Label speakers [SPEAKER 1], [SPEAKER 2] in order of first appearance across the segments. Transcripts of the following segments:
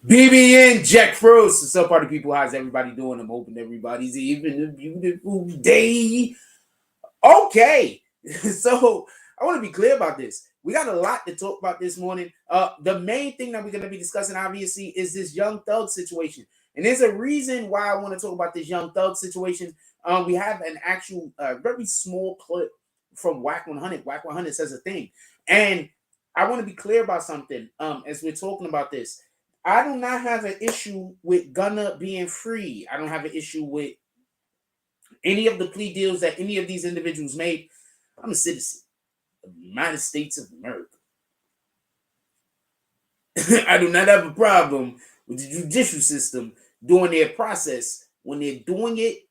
[SPEAKER 1] BBN Jack Frost. What's up, party people? How's everybody doing? I'm hoping everybody's having a beautiful day. Okay, so I want to be clear about this. We got a lot to talk about this morning. The main thing that we're going to be discussing, obviously, is this Young Thug situation. And there's a reason why I want to talk about this Young Thug situation. We have an actual very small clip from Wack 100. Wack 100 says a thing. And I want to be clear about something as we're talking about this. I do not have an issue with Gunna being free. I don't have an issue with any of the plea deals that any of these individuals made. I'm a citizen of the United States of America. I do not have a problem with the judicial system doing their process when they're doing it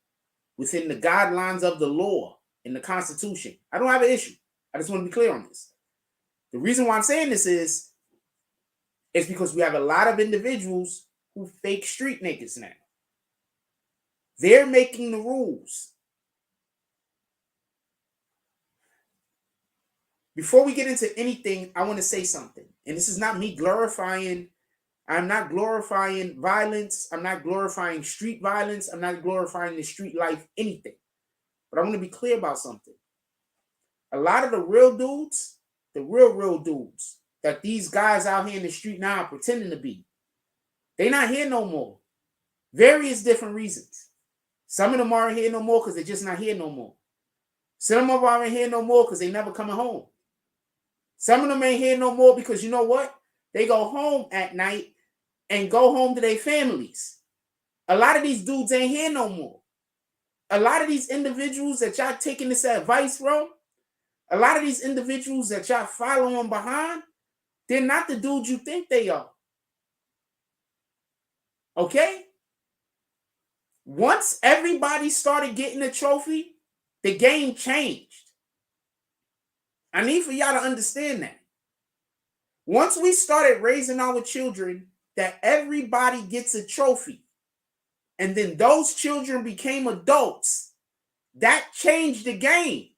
[SPEAKER 1] within the guidelines of the law and the Constitution. I don't have an issue. I just want to be clear on this. The reason why I'm saying this is because we have a lot of individuals who fake street niggas now. They're making the rules. Before we get into anything, I want to say something. And this is not me glorifying. I'm not glorifying violence. I'm not glorifying street violence. I'm not glorifying the street life, anything. But I want to be clear about something. A lot of the real dudes, the real dudes, that these guys out here in the street now are pretending to be, they're not here no more. Various different reasons. Some of them aren't here no more because they're just not here no more. Some of them aren't here no more because they never coming home. Some of them ain't here no more because you know what? They go home at night and go home to their families. A lot of these dudes ain't here no more. A lot of these individuals that y'all taking this advice from, a lot of these individuals that y'all following behind, they're not the dudes you think they are. Okay? Once everybody started getting a trophy, the game changed. I need for y'all to understand that. Once we started raising our children, that everybody gets a trophy, and then those children became adults, that changed the game.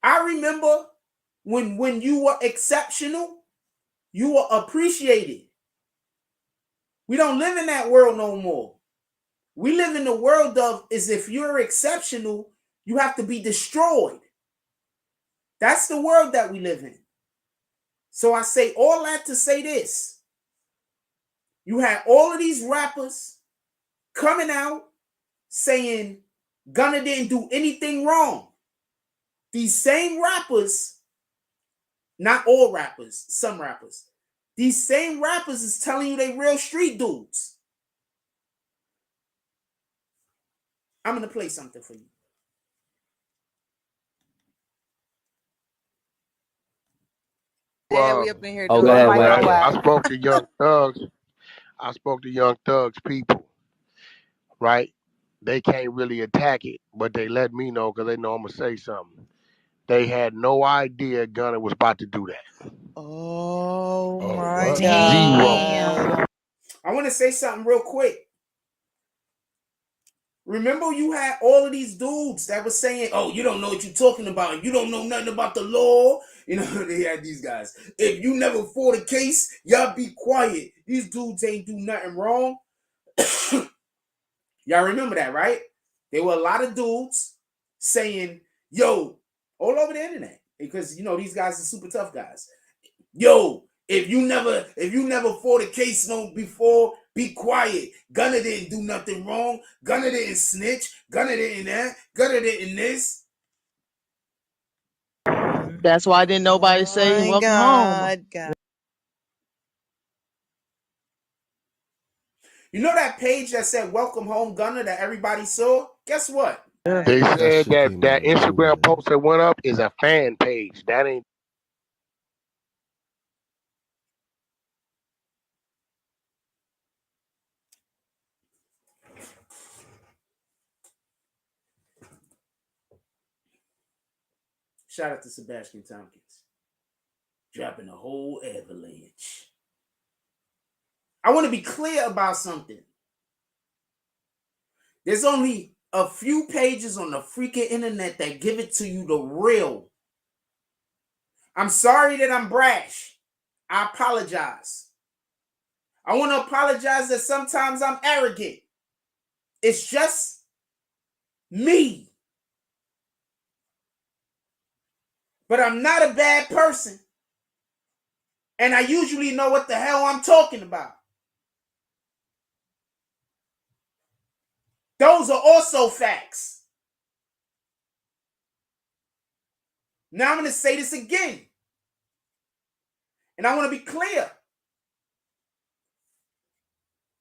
[SPEAKER 1] I remember when you were exceptional, you were appreciated. We don't live in that world no more. We live in the world of is if you're exceptional, you have to be destroyed. That's the world that we live in. So I say all that to say this. You had all of these rappers coming out saying Gunna didn't do anything wrong. These same rappers, not all rappers, some rappers, these same rappers is telling you they real street dudes. I'm going to play something for you.
[SPEAKER 2] Yeah, we up in here
[SPEAKER 3] Oh,
[SPEAKER 2] doing
[SPEAKER 3] go ahead,
[SPEAKER 2] Wack.
[SPEAKER 3] Wack.
[SPEAKER 4] I spoke to Young Thugs. I spoke to Young Thugs people, right? They can't really attack it, but they let me know because they know I'm gonna say something. They had no idea Gunna was about to do that.
[SPEAKER 2] Oh my
[SPEAKER 4] what?
[SPEAKER 2] God.
[SPEAKER 1] I want to say something real quick. Remember, you had all of these dudes that were saying, oh, you don't know what you're talking about. You don't know nothing about the law. You know, they had these guys. If you never fought a case, y'all be quiet. These dudes ain't do nothing wrong. Y'all remember that, right? There were a lot of dudes saying, yo, all over the internet. Because, you know, these guys are super tough guys. Yo, if you never fought a case no before, be quiet. Gunna didn't do nothing wrong. Gunna didn't snitch. Gunna didn't that. Gunna didn't this.
[SPEAKER 2] That's why didn't nobody say welcome home. God.
[SPEAKER 1] You know that page that said welcome home Gunna that everybody saw? Guess what?
[SPEAKER 4] They said that Instagram post that went up is a fan page. That ain't.
[SPEAKER 1] Shout out to Sebastian Tompkins. Dropping a whole avalanche. I want to be clear about something. There's only a few pages on the freaking internet that give it to you the real. I'm sorry that I'm brash. I apologize. I want to apologize that sometimes I'm arrogant. It's just me. But I'm not a bad person. And I usually know what the hell I'm talking about. Those are also facts. Now I'm going to say this again. And I want to be clear.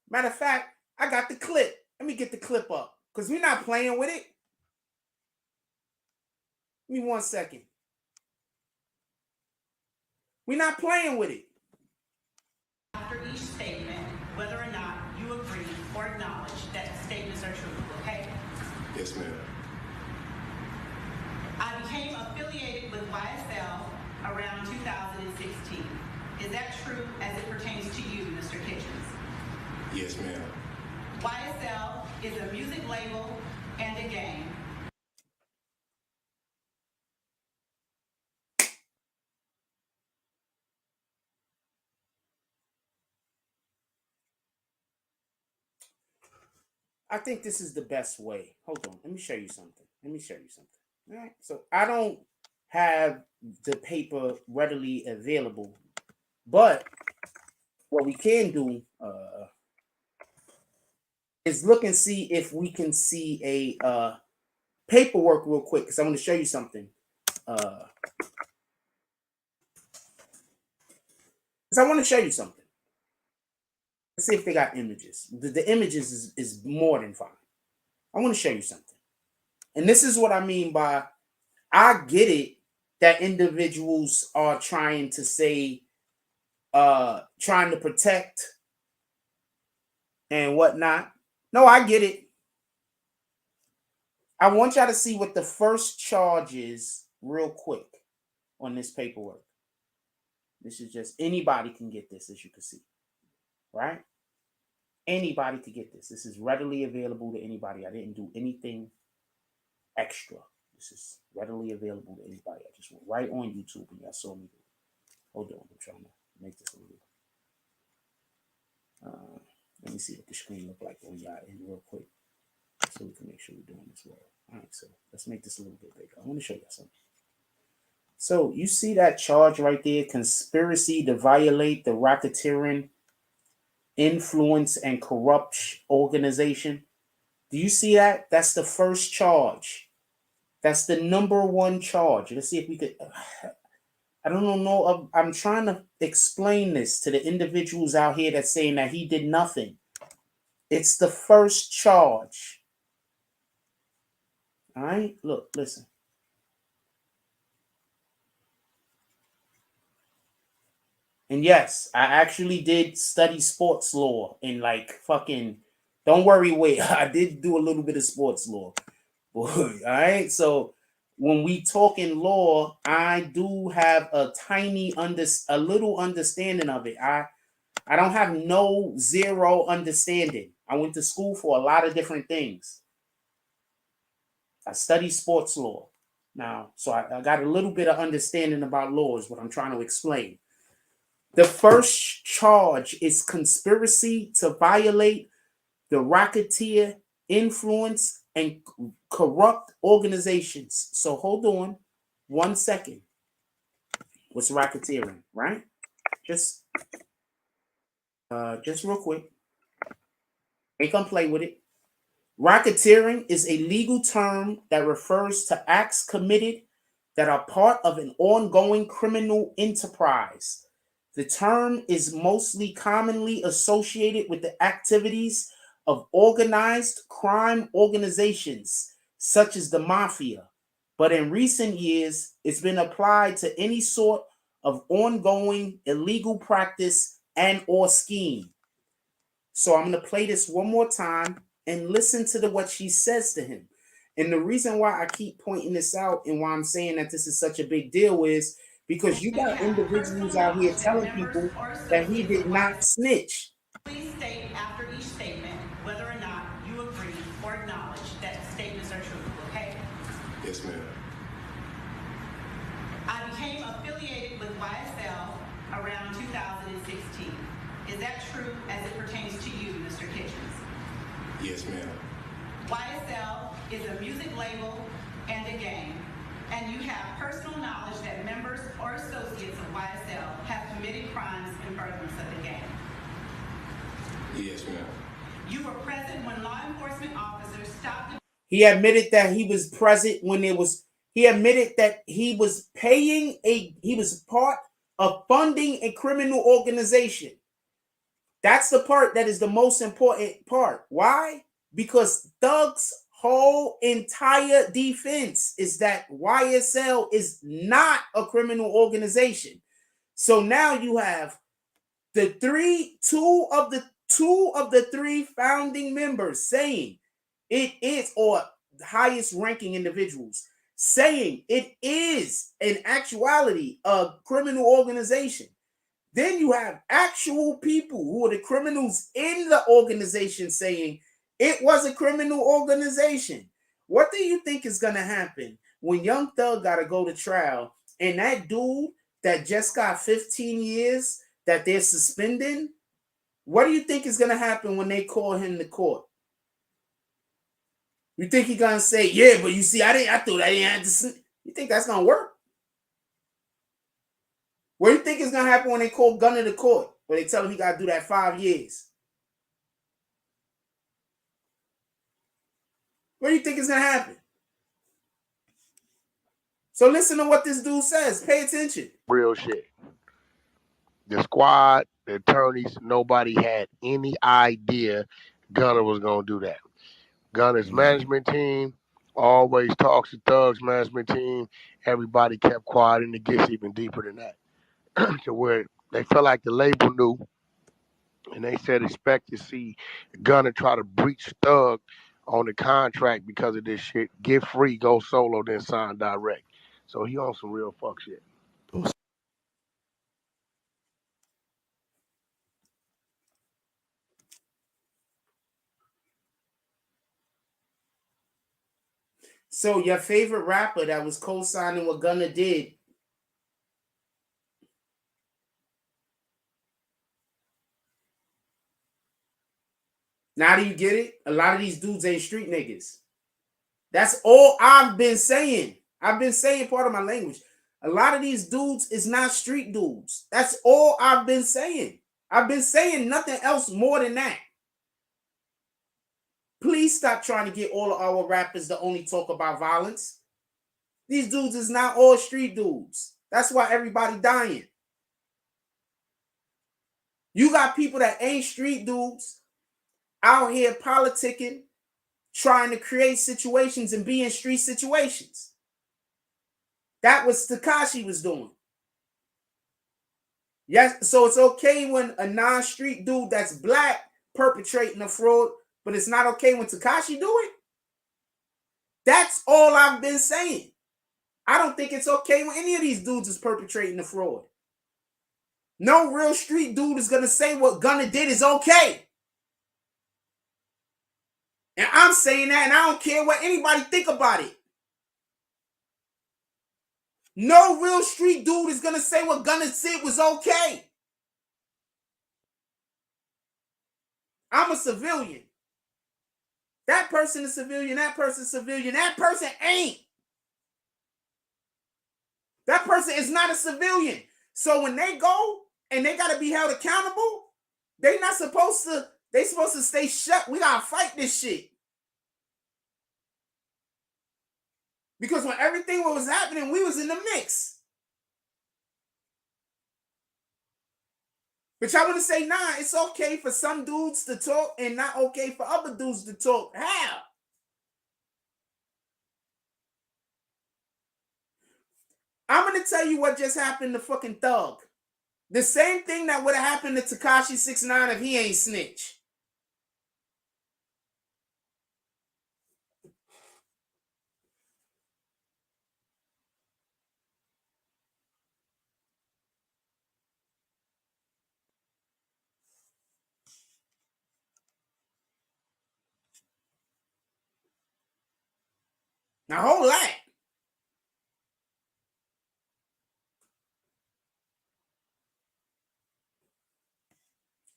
[SPEAKER 1] Matter of fact, I got the clip. Let me get the clip up. Because we're not playing with it. Give me 1 second. We're not playing with it.
[SPEAKER 3] After each statement, whether or not you agree or acknowledge that statements are true, okay?
[SPEAKER 5] Yes, ma'am.
[SPEAKER 3] I became affiliated with YSL around 2016. Is that true as it pertains to you, Mr. Kitchens?
[SPEAKER 5] Yes, ma'am.
[SPEAKER 3] YSL is a music label and a gang.
[SPEAKER 1] I think this is the best way. Hold on. Let me show you something. All right. So I don't have the paper readily available, but what we can do is look and see if we can see a paperwork real quick, because I want to show you something. Because I want to show you something. Let's see if they got images. The images is more than fine. I want to show you something. And this is what I mean by, I get it that individuals are trying to say, trying to protect and whatnot. No, I get it. I want y'all to see what the first charge is real quick on this paperwork. This is just, anybody can get this, as you can see, right? Anybody could get this. This is readily available to anybody. I didn't do anything extra. This is readily available to anybody. I just went right on YouTube and y'all saw me do it. Hold on, I'm trying to make this a little. Let me see what the screen look like when y'all in real quick, so we can make sure we're doing this well. All right, so let's make this a little bit bigger. I want to show you something. So you see that charge right there, conspiracy to violate the racketeering, influence, and corrupt organization. Do you see that? That's the first charge. That's the number one charge. Let's see if we could. I don't know. I'm trying to explain this to the individuals out here that's saying that he did nothing. It's the first charge. All right? Look, listen. And yes, I actually did study sports law and like fucking, don't worry, wait, I did do a little bit of sports law. Boy, all right? So when we talk in law, I do have a little understanding of it. I don't have no zero understanding. I went to school for a lot of different things. I studied sports law now, so I got a little bit of understanding about law is what I'm trying to explain. The first charge is conspiracy to violate the racketeer, influence, and corrupt organizations. So hold on 1 second. What's racketeering, right? Just real quick. Ain't gonna play with it. Racketeering is a legal term that refers to acts committed that are part of an ongoing criminal enterprise. The term is mostly commonly associated with the activities of organized crime organizations, such as the mafia. But in recent years, it's been applied to any sort of ongoing illegal practice and or scheme. So I'm going to play this one more time and listen to what she says to him. And the reason why I keep pointing this out and why I'm saying that this is such a big deal is because you got individuals out here telling people that he did not snitch.
[SPEAKER 3] Please state after each statement whether or not you agree or acknowledge that statements are true, okay?
[SPEAKER 5] Yes, ma'am.
[SPEAKER 3] I became affiliated with YSL around 2016. Is that true as it pertains to you, Mr. Kitchens?
[SPEAKER 5] Yes, ma'am.
[SPEAKER 3] YSL is a music label and a gang, and you have personal knowledge that members or associates of YSL have committed crimes in furtherance of the gang.
[SPEAKER 5] Yes, ma'am.
[SPEAKER 3] You were present when law enforcement officers stopped the...
[SPEAKER 1] He admitted that he was present when he admitted that he was he was part of funding a criminal organization. That's the part that is the most important part. Why? Because Thug's whole entire defense is that YSL is not a criminal organization. So now you have two of the three founding members saying it is, or highest ranking individuals saying it is in actuality a criminal organization. Then you have actual people who are the criminals in the organization saying it was a criminal organization. What do you think is going to happen when Young Thug got to go to trial and that dude that just got 15 years that they're suspending? What do you think is going to happen when they call him to court? You think he's going to say, yeah, but you see, I thought I didn't have to. You think that's going to work? What do you think is going to happen when they call Gunner to court? Where they tell him he got to do that 5 years? What do you think is going to happen? So listen to what this dude says. Pay attention.
[SPEAKER 4] Real shit. The squad, the attorneys, nobody had any idea Gunner was going to do that. Gunner's management team always talks to Thug's management team. Everybody kept quiet, and it gets even deeper than that. To where they felt like the label knew, and they said expect to see Gunner try to breach Thug on the contract because of this shit. Get free, go solo, then sign direct. So he on some real fuck shit.
[SPEAKER 1] So your favorite rapper that was co-signing what Gunner did, now do you get it? A lot of these dudes ain't street niggas. That's all I've been saying. I've been saying part of my language. A lot of these dudes is not street dudes. That's all I've been saying. I've been saying nothing else more than that. Please stop trying to get all of our rappers to only talk about violence. These dudes is not all street dudes. That's why everybody dying. You got people that ain't street dudes out here politicking, trying to create situations and be in street situations. That was Tekashi was doing. Yes, so it's okay when a non-street dude that's black perpetrating a fraud, but it's not okay when Tekashi do it. That's all I've been saying. I don't think it's okay when any of these dudes is perpetrating the fraud. No real street dude is going to say what Gunner did is okay. And I'm saying that, and I don't care what anybody think about it. No real street dude is going to say what Gunner said was okay. I'm a civilian. That person is civilian. That person is civilian. That person ain't. That person is not a civilian. So when they go and they got to be held accountable, they're supposed to stay shut. We got to fight this shit. Because when everything was happening, we was in the mix. But y'all want to say, nah, it's okay for some dudes to talk and not okay for other dudes to talk. How? I'm going to tell you what just happened to fucking Thug. The same thing that would have happened to Tekashi 6ix9ine if he ain't snitch. Now hold that.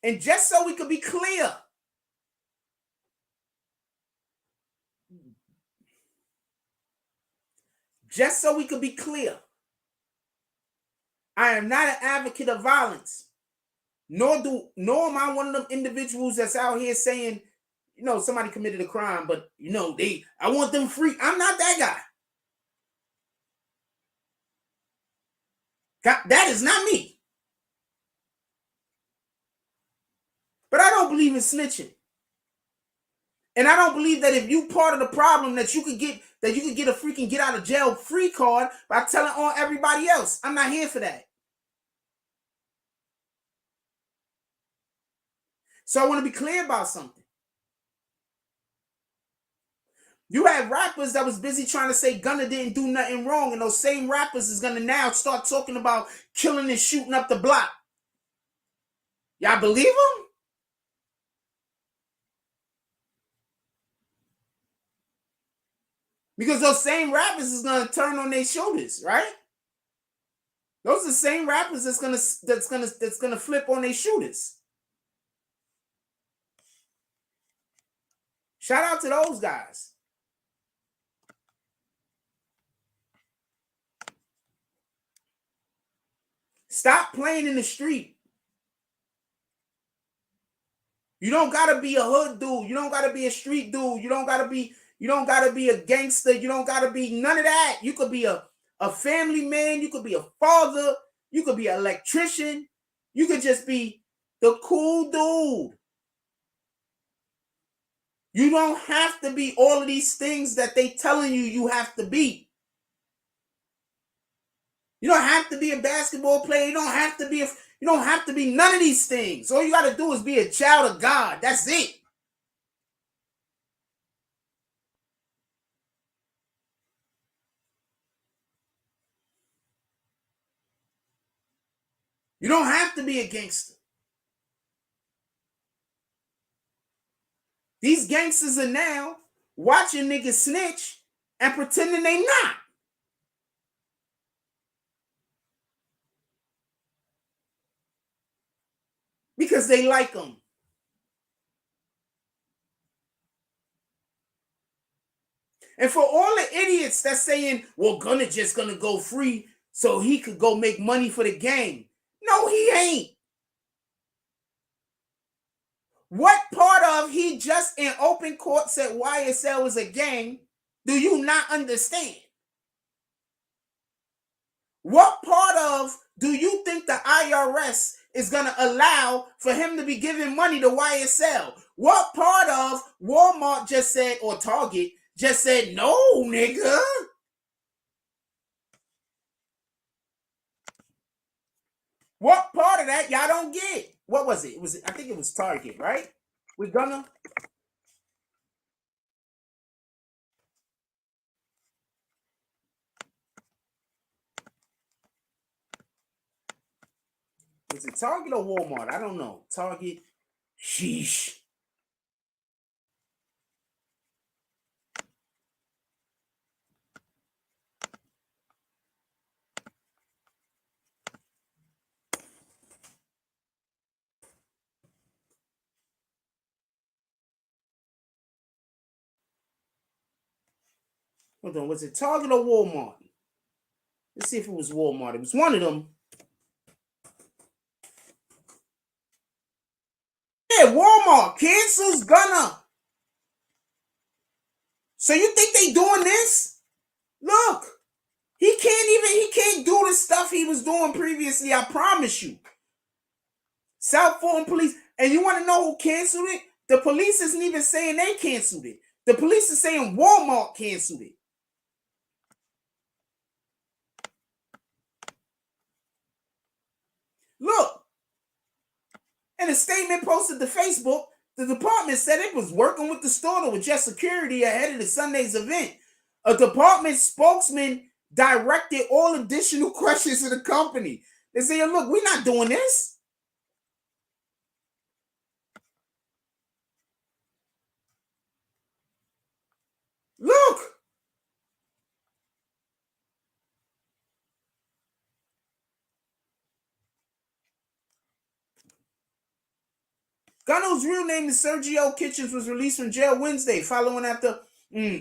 [SPEAKER 1] And just so we could be clear, I am not an advocate of violence, nor am I one of them individuals that's out here saying, you know, somebody committed a crime, but you know, I want them free. I'm not that guy. That is not me. But I don't believe in snitching. And I don't believe that if you part of the problem that you could get a freaking get out of jail free card by telling on everybody else. I'm not here for that. So I want to be clear about something. You have rappers that was busy trying to say Gunna didn't do nothing wrong, and those same rappers is gonna now start talking about killing and shooting up the block. Y'all believe them? Because those same rappers is gonna turn on their shoulders, right? Those are the same rappers that's gonna flip on their shooters. Shout out to those guys. Stop playing in the street. You don't gotta be a hood dude. You don't gotta be a street dude. You don't gotta be a gangster. You don't gotta be none of that. You could be a family man. You could be a father. You could be an electrician. You could just be the cool dude. You don't have to be all of these things that they telling you have to be. You don't have to be a basketball player. You don't have to be none of these things. All you got to do is be a child of God. That's it. You don't have to be a gangster. These gangsters are now watching niggas snitch and pretending they not. Because they like them. And for all the idiots that's saying, well, Gunna just gonna go free so he could go make money for the game. No, he ain't. What part of he just in open court said YSL is a gang do you not understand? What part of do you think the IRS is going to allow for him to be giving money to YSL? What part of Walmart just said, or Target just said, no, nigga? What part of that y'all don't get? What was it? I think it was Target, right? We're gonna. Was it Target or Walmart? I don't know. Target. Sheesh. Hold on. Was it Target or Walmart? Let's see if it was Walmart. It was one of them. Yeah, Walmart cancels Gunna. So you think they doing this? Look, he can't do the stuff he was doing previously. I promise you. South Fulton Police, and you want to know who canceled it? The police isn't even saying they canceled it. The police is saying Walmart canceled it. Look, in a statement posted to Facebook, the department said it was working with the store to adjust security ahead of the Sunday's event. A department spokesman directed all additional questions to the company. They say, look, we're not doing this. Look. Gano's real name is Sergio Kitchens, was released from jail Wednesday,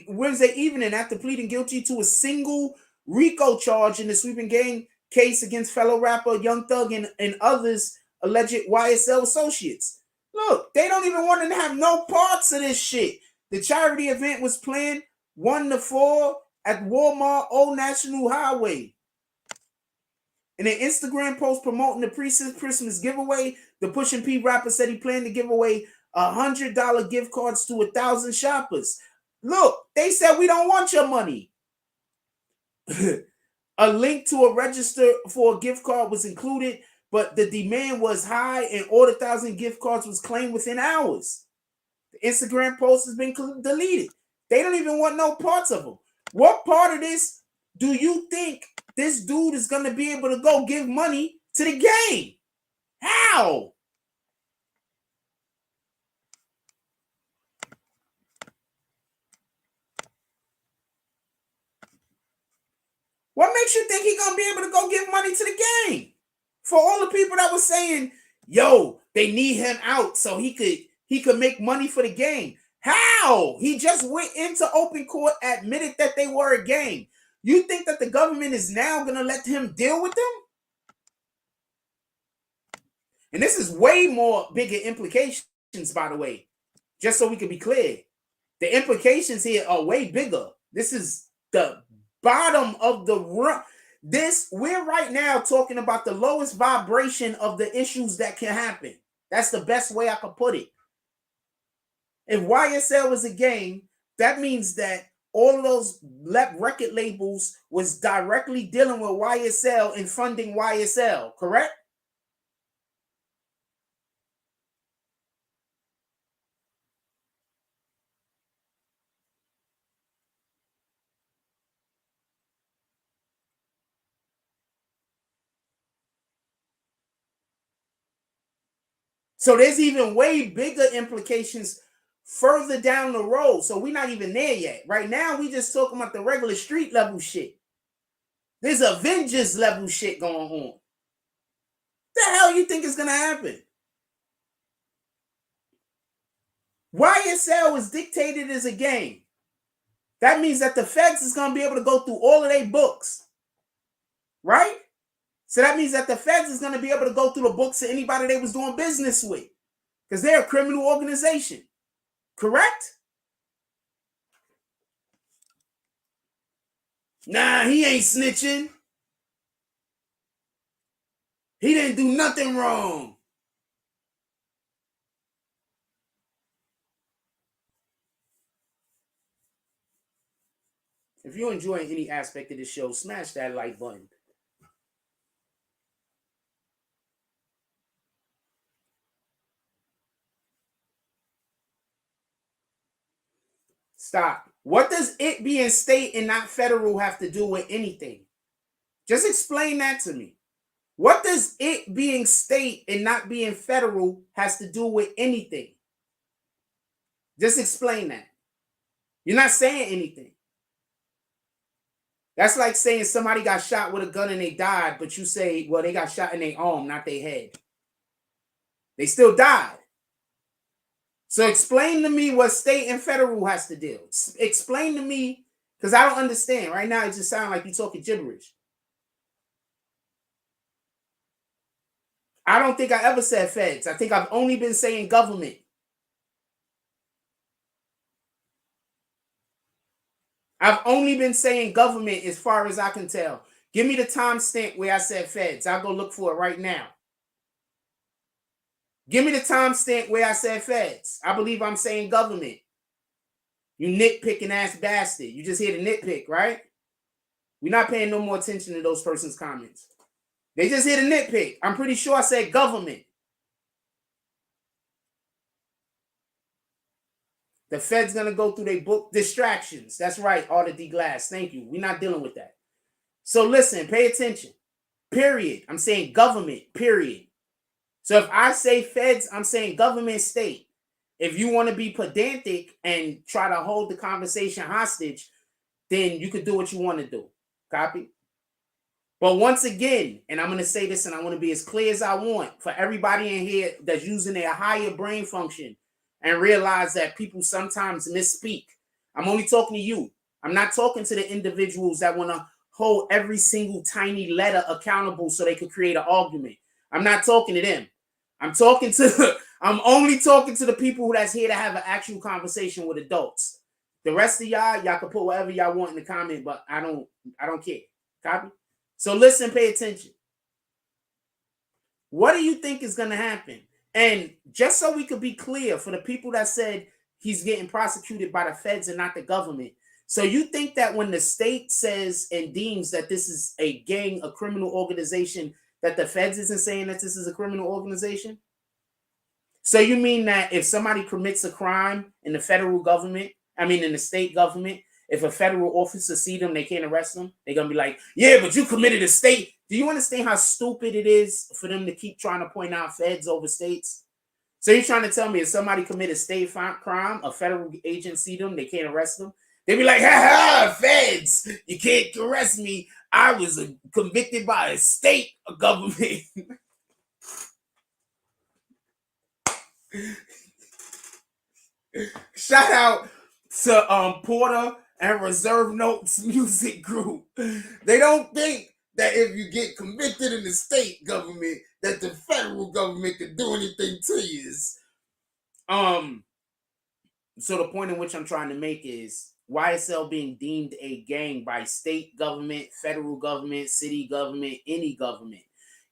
[SPEAKER 1] Wednesday evening after pleading guilty to a single RICO charge in the sweeping gang case against fellow rapper Young Thug and others alleged YSL associates. Look, they don't even want to have no parts of this shit. The charity event was planned 1 to 4 at Walmart Old National Highway. In an Instagram post promoting the Christmas giveaway, the Pushin' P rapper said he planned to give away $100 gift cards to 1,000 shoppers. Look, they said we don't want your money. A link to a register for a gift card was included, but the demand was high and all the 1,000 gift cards was claimed within hours. The Instagram post has been deleted. They don't even want no parts of them. What part of this do you think this dude is going to be able to go give money to the game? How? What makes you think he's going to be able to go give money to the game? For all the people that were saying, yo, they need him out so he could make money for the game. How? He just went into open court, admitted that they were a game. You think that the government is now going to let him deal with them? And this is way more bigger implications, by the way, just so we can be clear. The implications here are way bigger. This is the bottom of the run. We're right now talking about the lowest vibration of the issues that can happen. That's the best way I could put it. If YSL is a game, that means that all of those record labels was directly dealing with YSL and funding YSL, correct? So there's even way bigger implications further down the road. So we're not even there yet. Right now, we just talking about the regular street level shit. There's Avengers level shit going on. What the hell you think is going to happen? YSL is dictated as a game. That means that the feds is going to be able to go through all of their books. Right? So that means that the feds is going to be able to go through the books of anybody they was doing business with. Because they're a criminal organization. Correct? Nah, he ain't snitching. He didn't do nothing wrong. If you're enjoying any aspect of this show, smash that like button. Stop. What does it being state and not federal have to do with anything? Just explain that to me. What does it being state and not being federal has to do with anything? Just explain that. You're not saying anything. That's like saying somebody got shot with a gun and they died, but you say, well, they got shot in their arm, not their head. They still died. So explain to me what state and federal has to do. Explain to me, because I don't understand. Right now, it just sounds like you're talking gibberish. I don't think I ever said feds. I think I've only been saying government. I've only been saying government as far as I can tell. Give me the timestamp where I said feds. I'll go look for it right now. Give me the timestamp where I said feds. I believe I'm saying government. You nitpicking ass bastard. You just here to nitpick, right? We're not paying no more attention to those person's comments. They just here to nitpick. I'm pretty sure I said government. The Fed's going to go through their book distractions. That's right, Arthur D. Glass. Thank you. We're not dealing with that. So listen, pay attention. Period. I'm saying government, period. So if I say feds, I'm saying government, state. If you want to be pedantic and try to hold the conversation hostage, then you could do what you want to do. Copy? But once again, and I'm going to say this and I want to be as clear as I want for everybody in here that's using their higher brain function and realize that people sometimes misspeak. I'm only talking to you. I'm not talking to the individuals that want to hold every single tiny letter accountable so they could create an argument. I'm not talking to them. I'm only talking to the people that's here to have an actual conversation with adults. The rest of y'all can put whatever y'all want in the comment, but I don't care. Copy? So listen, pay attention. What do you think is going to happen? And just so we could be clear, for the people that said he's getting prosecuted by the feds and not the government. So you think that when the state says and deems that this is a gang, a criminal organization, that the feds isn't saying that this is a criminal organization? So you mean that if somebody commits a crime in the federal government, in the state government, if a federal officer see them, they can't arrest them? They're going to be like, yeah, but you committed a state. Do you understand how stupid it is for them to keep trying to point out feds over states? So you're trying to tell me if somebody committed a state crime, a federal agent see them, they can't arrest them? They be like, ha, feds, you can't arrest me. I was convicted by a state government. Shout out to Porter and Reserve Notes music group. They don't think that if you get convicted in the state government, that the federal government can do anything to you. So the point in which I'm trying to make is YSL being deemed a gang by state government, federal government, city government, any government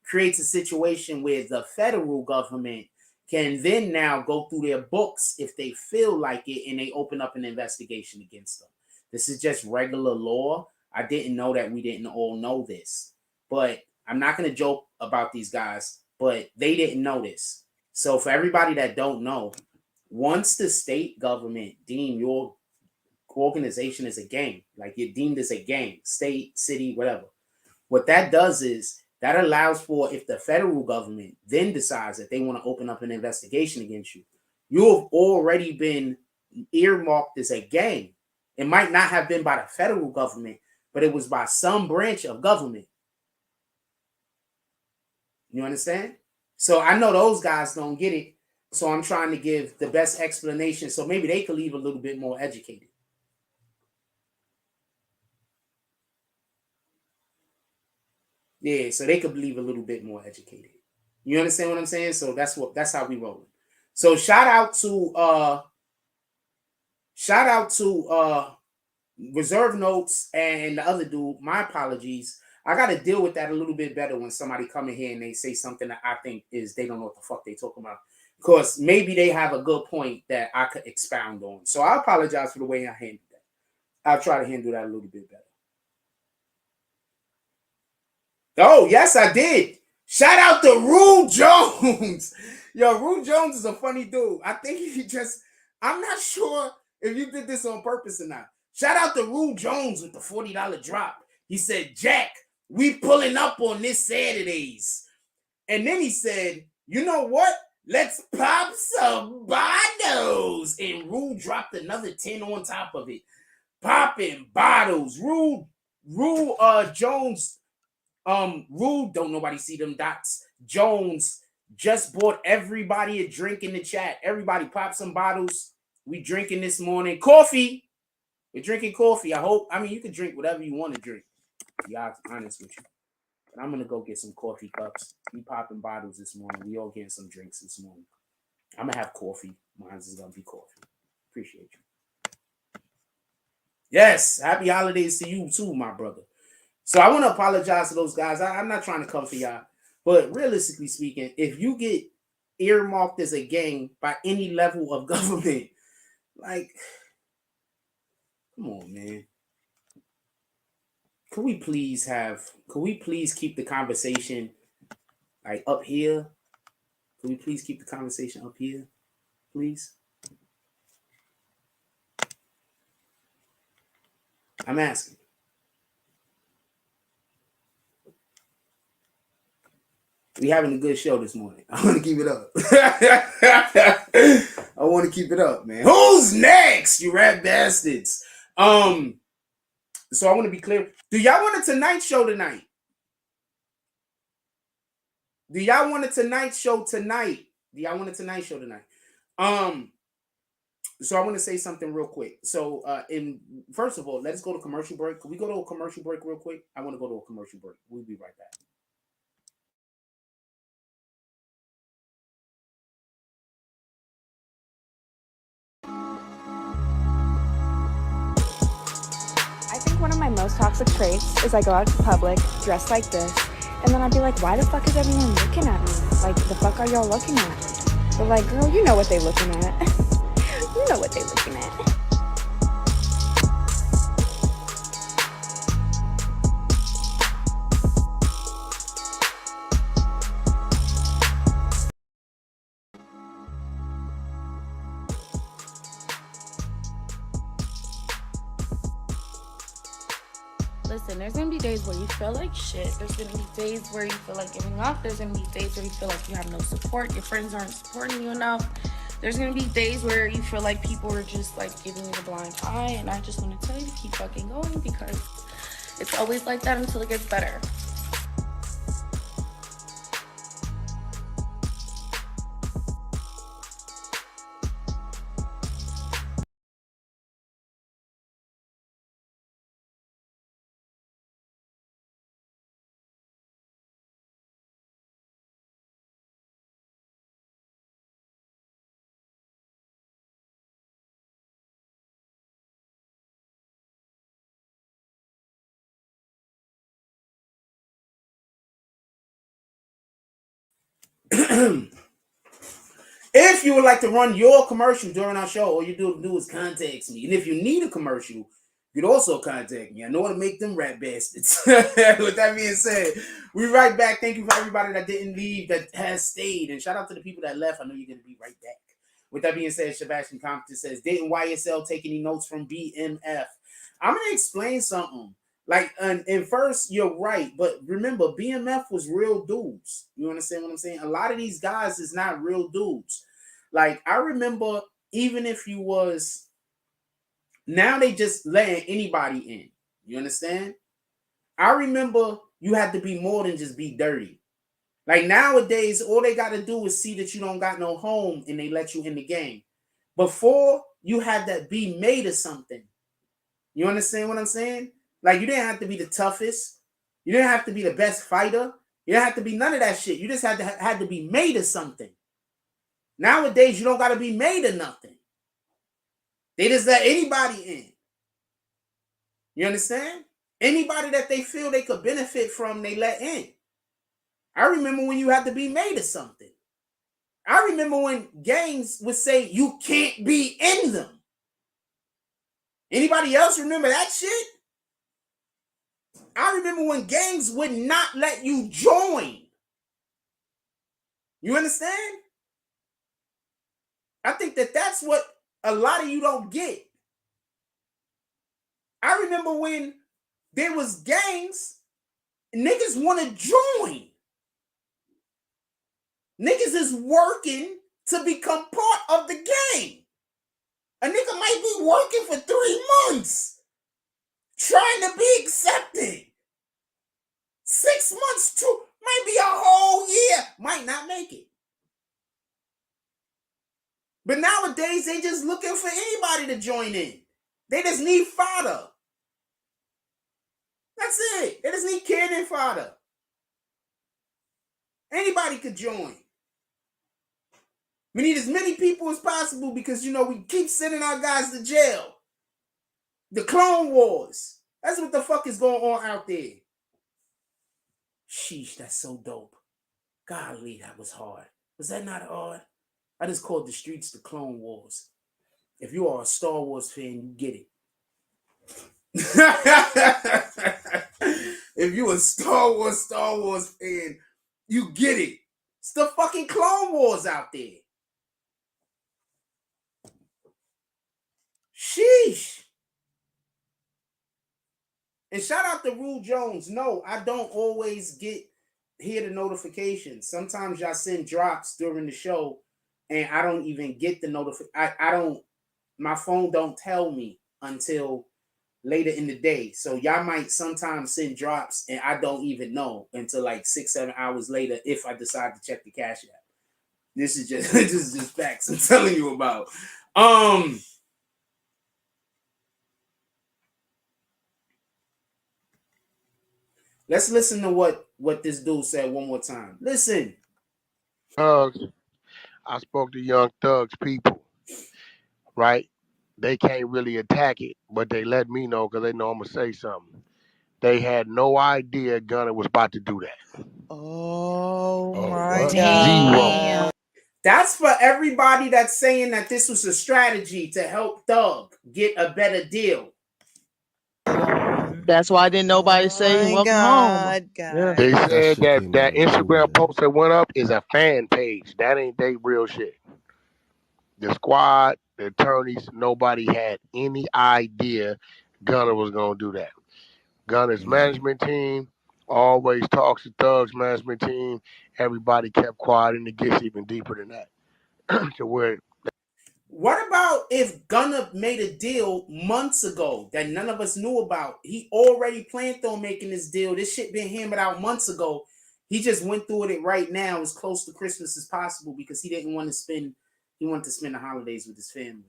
[SPEAKER 1] creates a situation where the federal government can then now go through their books if they feel like it and they open up an investigation against them. This is just regular law. I didn't know that we didn't all know this, but I'm not going to joke about these guys, but they didn't know this. So for everybody that don't know, once the state government deem your organization as a gang, like you're deemed as a gang, state, city, whatever, what that does is that allows for, if the federal government then decides that they want to open up an investigation against you, you have already been earmarked as a gang. It might not have been by the federal government, but it was by some branch of government. You understand? So I know those guys don't get it. So I'm trying to give the best explanation so maybe they could leave a little bit more educated. Yeah, so they could leave a little bit more educated. You understand what I'm saying? So that's how we roll. So shout out to Reserve Notes and the other dude. My apologies. I got to deal with that a little bit better when somebody come in here and they say something that I think is they don't know what the fuck they talking about. Because maybe they have a good point that I could expound on. So I apologize for the way I handled that. I'll try to handle that a little bit better. Oh, yes, I did. Shout out to Rue Jones. Yo, Rue Jones is a funny dude. I think I'm not sure if you did this on purpose or not. Shout out to Rue Jones with the $40 drop. He said, Jack, we pulling up on this Saturdays. And then he said, you know what? Let's pop some bottles. And Rue dropped another 10 on top of it. Popping bottles. Rue Jones. Rue, don't nobody see them dots. Jones just bought everybody a drink in the chat. Everybody pop some bottles. We drinking this morning. Coffee. We're drinking coffee. You can drink whatever you want to drink. To be honest with you. But I'm going to go get some coffee cups. We popping bottles this morning. We all getting some drinks this morning. I'm going to have coffee. Mine's is going to be coffee. Appreciate you. Yes. Happy holidays to you too, my brother. So I want to apologize to those guys. I'm not trying to come for y'all. But realistically speaking, if you get earmarked as a gang by any level of government, like, come on, man. Could we please keep the conversation like up here? Could we please keep the conversation up here, please? I'm asking. We having a good show this morning. I want to keep it up. I want to keep it up, man. Who's next, you rat bastards? So I want to be clear. Do y'all want a Tonight Show tonight? Do y'all want a Tonight Show tonight? Do y'all want a Tonight Show tonight? So I want to say something real quick. So, first of all, let's go to commercial break. Can we go to a commercial break real quick? I want to go to a commercial break. We'll be right back.
[SPEAKER 6] I think one of my most toxic traits is I go out to public dressed like this, and then I'd be like, why the fuck is everyone looking at me? Like, the fuck are y'all looking at? They're like, girl, you know what they looking at. You know what they looking at.
[SPEAKER 7] Listen, there's gonna be days where you feel like shit. There's gonna be days where you feel like giving up. There's gonna be days where you feel like you have no support. Your friends aren't supporting you enough. There's gonna be days where you feel like people are just like giving you the blind eye. And I just want to tell you to keep fucking going, because it's always like that until it gets better.
[SPEAKER 1] If you would like to run your commercial during our show, all you do is contact me. And if you need a commercial, you could also contact me. I know how to make them rat bastards. With that being said, we're right back. Thank you for everybody that didn't leave, that has stayed. And shout out to the people that left. I know you're going to be right back. With that being said, Sebastian Compton says, didn't YSL take any notes from BMF? I'm going to explain something. Like, and first, you're right. But remember, BMF was real dudes. You understand what I'm saying? A lot of these guys is not real dudes. Like, I remember, even if you was, now they just letting anybody in. You understand? I remember you had to be more than just be dirty. Like, nowadays, all they got to do is see that you don't got no home and they let you in the game. Before, you had to be made of something. You understand what I'm saying? Like, you didn't have to be the toughest. You didn't have to be the best fighter. You didn't have to be none of that shit. You just had to be made of something. Nowadays, you don't got to be made of nothing. They just let anybody in. You understand? Anybody that they feel they could benefit from, they let in. I remember when you had to be made of something. I remember when gangs would say you can't be in them. Anybody else remember that shit? I remember when gangs would not let you join. You understand? I think that's what a lot of you don't get. I remember when there was gangs, niggas want to join. Niggas is working to become part of the gang. A nigga might be working for 3 months, trying to be accepted. 6 months, might be a whole year, might not make it. But nowadays, they just looking for anybody to join in. They just need fodder. That's it. They just need cannon fodder. Anybody could join. We need as many people as possible because, you know, we keep sending our guys to jail. The Clone Wars. That's what the fuck is going on out there. Sheesh, that's so dope. Golly, that was hard. Was that not hard? I just called the streets the Clone Wars. If you are a Star Wars fan, you get it. If you a Star Wars fan, you get it. It's the fucking Clone Wars out there. Sheesh. And shout out to Rule Jones. No, I don't always hear the notifications. Sometimes y'all send drops during the show and I don't even get the notification. I don't, my phone don't tell me until later in the day. So y'all might sometimes send drops and I don't even know until like 6-7 hours later if I decide to check the Cash App. This is just facts I'm telling you about. Let's listen to what this dude said one more time. Listen.
[SPEAKER 4] Thugs. I spoke to Young Thugs people, right? They can't really attack it, but they let me know because they know I'm gonna say something. They had no idea Gunner was about to do that.
[SPEAKER 2] Oh my
[SPEAKER 4] what?
[SPEAKER 2] God.
[SPEAKER 4] Zero.
[SPEAKER 1] That's for everybody that's saying that this was a strategy to help Thug get a better deal.
[SPEAKER 2] That's why didn't nobody say welcome home. Yeah.
[SPEAKER 4] They said that
[SPEAKER 5] came
[SPEAKER 4] that
[SPEAKER 5] out of nowhere.
[SPEAKER 4] Instagram post that went up is a fan page. That ain't they real shit. The squad, the attorneys, nobody had any idea Gunner was gonna do that. Gunner's management team always talks to Thug's management team. Everybody kept quiet, and it gets even deeper than that. To where
[SPEAKER 1] What about if Gunner made a deal months ago that none of us knew about? He already planned on making this deal. This shit been hammered out months ago. He just went through it right now as close to Christmas as possible because he wanted to spend the holidays with his family.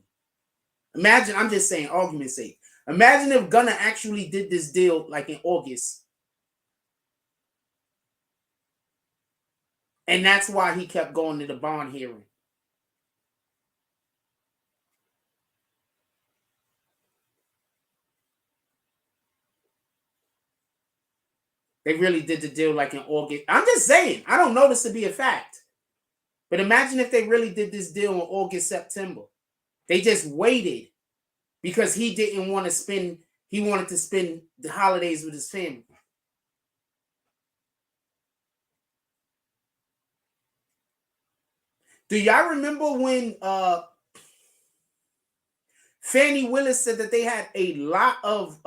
[SPEAKER 1] Imagine, I'm just saying, argument's sake. Imagine if Gunner actually did this deal like in August. And that's why he kept going to the bond hearing. They really did the deal like in August. I'm just saying, I don't know this to be a fact. But imagine if they really did this deal in August, September. They just waited because he didn't want to spend, he wanted to spend the holidays with his family. Do y'all remember when Fannie Willis said that they had a lot of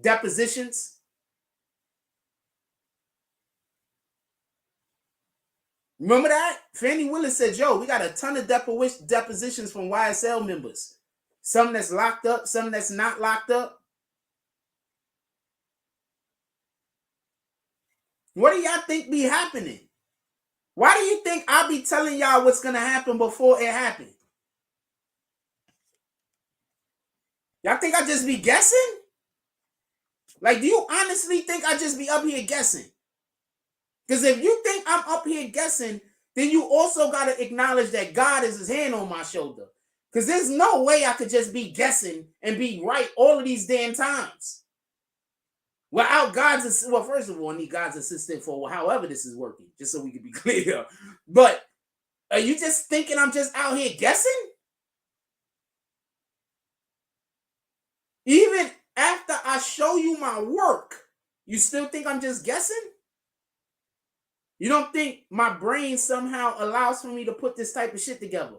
[SPEAKER 1] depositions? Remember that? Fannie Willis said, yo, we got a ton of depositions from YSL members. Some that's locked up, some that's not locked up. What do y'all think be happening? Why do you think I'll be telling y'all what's going to happen before it happens? Y'all think I just be guessing? Like, do you honestly think I just be up here guessing? Because if you think I'm up here guessing, then you also got to acknowledge that God is his hand on my shoulder. Because there's no way I could just be guessing and be right all of these damn times. Without God's, well, first of all, I need God's assistance for however this is working, just so we can be clear. But are you just thinking I'm just out here guessing? Even after I show you my work, you still think I'm just guessing? You don't think my brain somehow allows for me to put this type of shit together?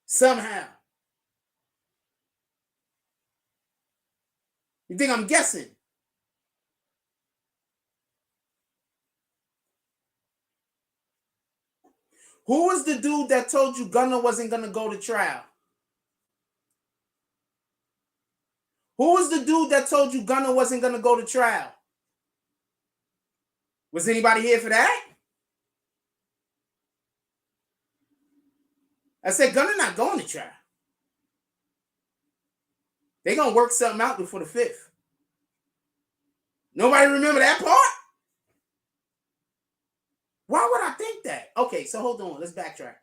[SPEAKER 1] Somehow. You think I'm guessing? Who was the dude that told you Gunner wasn't going to go to trial? Who was the dude that told you Gunner wasn't going to go to trial? Was anybody here for that? I said, Gunner not going to trial. They going to work something out before the 5th. Nobody remember that part? Why would I think that? Okay, so hold on. Let's backtrack.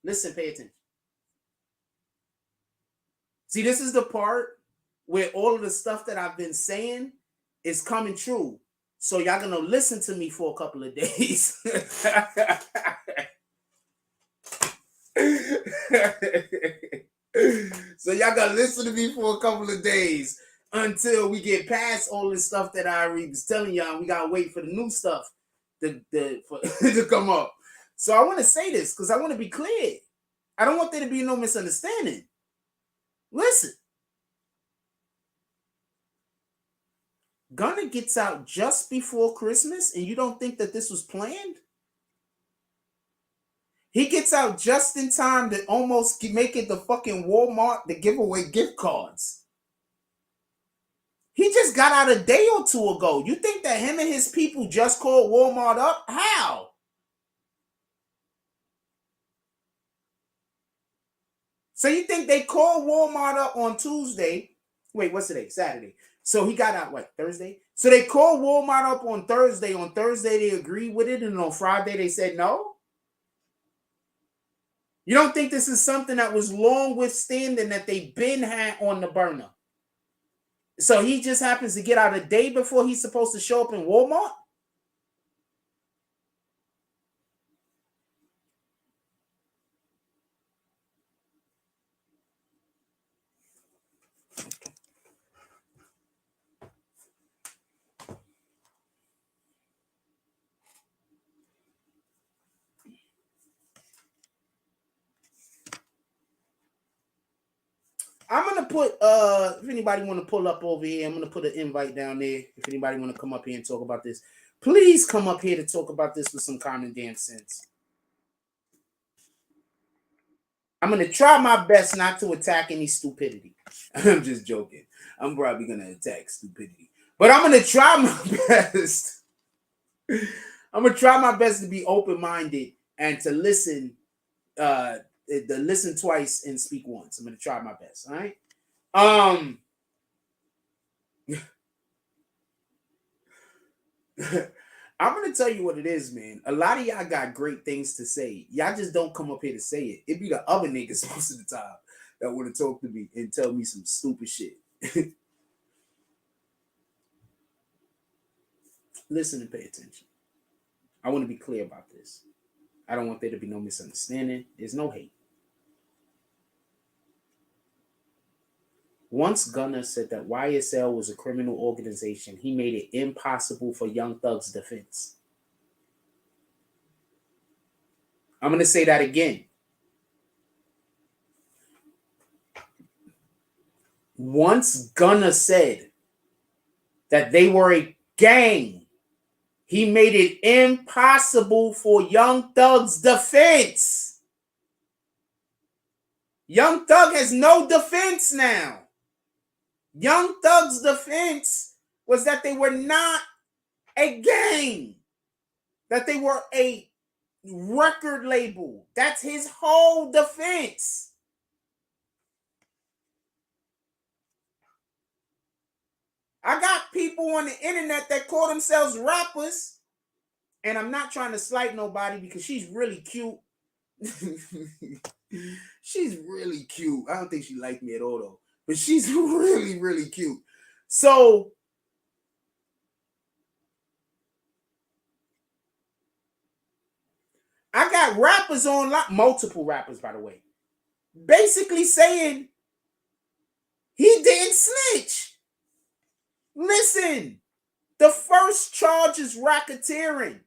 [SPEAKER 1] Listen, pay attention. See, this is the part where all of the stuff that I've been saying is coming true. So y'all going to listen to me for a couple of days. So y'all got to listen to me for a couple of days until we get past all this stuff that I already was telling y'all. We got to wait for the new stuff to come up. So I want to say this because I want to be clear. I don't want there to be no misunderstanding. Listen. Gunner gets out just before Christmas and you don't think that this was planned? He gets out just in time to almost make it the fucking Walmart to give away gift cards. He just got out a day or two ago. You think that him and his people just called Walmart up? How? So you think they called Walmart up on Tuesday? Wait, what's today? Saturday. So he got out, what, Thursday? So they called Walmart up on Thursday. On Thursday, they agreed with it. And on Friday, they said no? You don't think this is something that was long withstanding that they've been had on the burner? So he just happens to get out a day before he's supposed to show up in Walmart? I'm gonna put if anybody want to pull up over here, I'm gonna put an invite down there. If anybody want to come up here and talk about this, please come up here to talk about this with some common damn sense. I'm gonna try my best not to attack any stupidity. I'm just joking. I'm probably gonna attack stupidity, but I'm gonna try my best. I'm gonna try my best to be open-minded and to listen. The listen twice and speak once. I'm gonna try my best. All right. I'm gonna tell you what it is, man. A lot of y'all got great things to say. Y'all just don't come up here to say it. It be the other niggas most of the time that want to talk to me and tell me some stupid shit. Listen and pay attention. I want to be clear about this. I don't want there to be no misunderstanding. There's no hate. Once Gunner said that YSL was a criminal organization, he made it impossible for Young Thug's defense. I'm going to say that again. Once Gunner said that they were a gang, he made it impossible for Young Thug's defense. Young Thug has no defense now. Young Thug's defense was that they were not a gang, that they were a record label. That's his whole defense. I got people on the internet that call themselves rappers, and I'm not trying to slight nobody because she's really cute. She's really cute. I don't think she liked me at all, though. But she's really, really cute. So, I got rappers online, multiple rappers, by the way, basically saying he didn't snitch. Listen, the first charge is racketeering,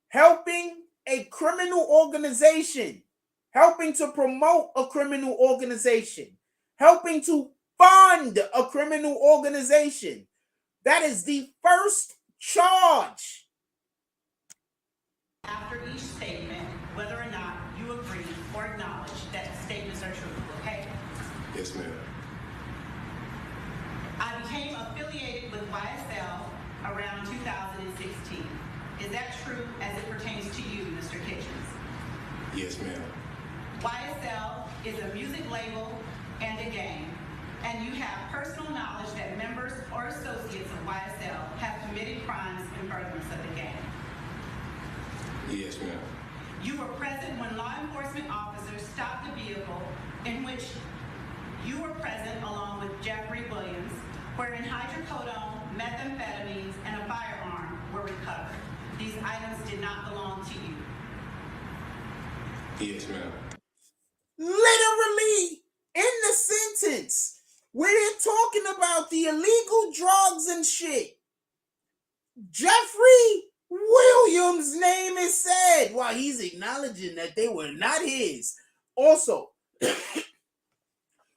[SPEAKER 1] helping a criminal organization, helping to promote a criminal organization, helping to fund a criminal organization. That is the first charge.
[SPEAKER 3] After each statement, whether or not you agree or acknowledge that statements are true, okay?
[SPEAKER 5] Yes, ma'am.
[SPEAKER 3] I became affiliated with YSL around 2016. Is that true as it pertains to you, Mr. Kitchens?
[SPEAKER 5] Yes, ma'am.
[SPEAKER 3] YSL is a music label and a gang, and you have personal knowledge that members or associates of YSL have committed crimes in furtherance of the gang.
[SPEAKER 5] Yes, ma'am.
[SPEAKER 3] You were present when law enforcement officers stopped the vehicle in which you were present along with Jeffrey Williams, wherein hydrocodone, methamphetamines, and a firearm were recovered. These items did not belong to you.
[SPEAKER 5] Yes, ma'am.
[SPEAKER 1] Literally in the sentence where they're talking about the illegal drugs and shit, Jeffrey Williams' name is said while he's acknowledging that they were not his. Also,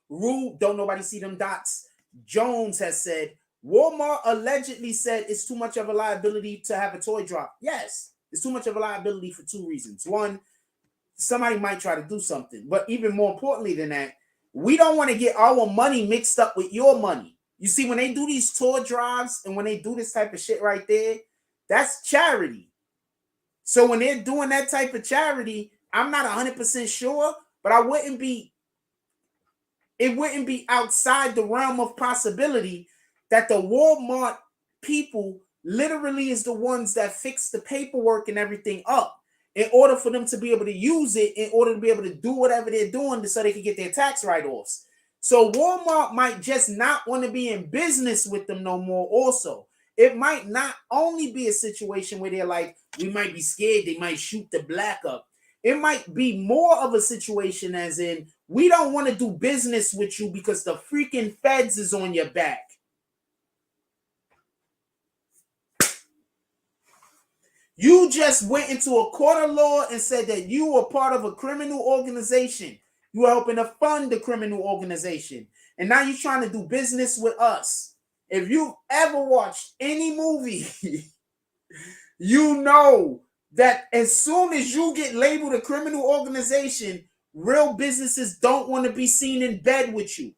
[SPEAKER 1] Rue, don't nobody see them dots? Jones has said, Walmart allegedly said it's too much of a liability to have a toy drop. Yes, it's too much of a liability for two reasons. One, somebody might try to do something. But even more importantly than that, we don't want to get our money mixed up with your money. You see, when they do these tour drives and when they do this type of shit right there, that's charity. So when they're doing that type of charity, I'm not 100% sure, but it wouldn't be outside the realm of possibility that the Walmart people literally is the ones that fix the paperwork and everything up in order for them to be able to use it, in order to be able to do whatever they're doing so they can get their tax write-offs. So Walmart might just not want to be in business with them no more also. It might not only be a situation where they're like, we might be scared they might shoot the black up. It might be more of a situation as in, we don't want to do business with you because the freaking feds is on your back. You just went into a court of law and said that you were part of a criminal organization. You were helping to fund the criminal organization. And now you're trying to do business with us. If you've ever watched any movie, you know that as soon as you get labeled a criminal organization, real businesses don't want to be seen in bed with you.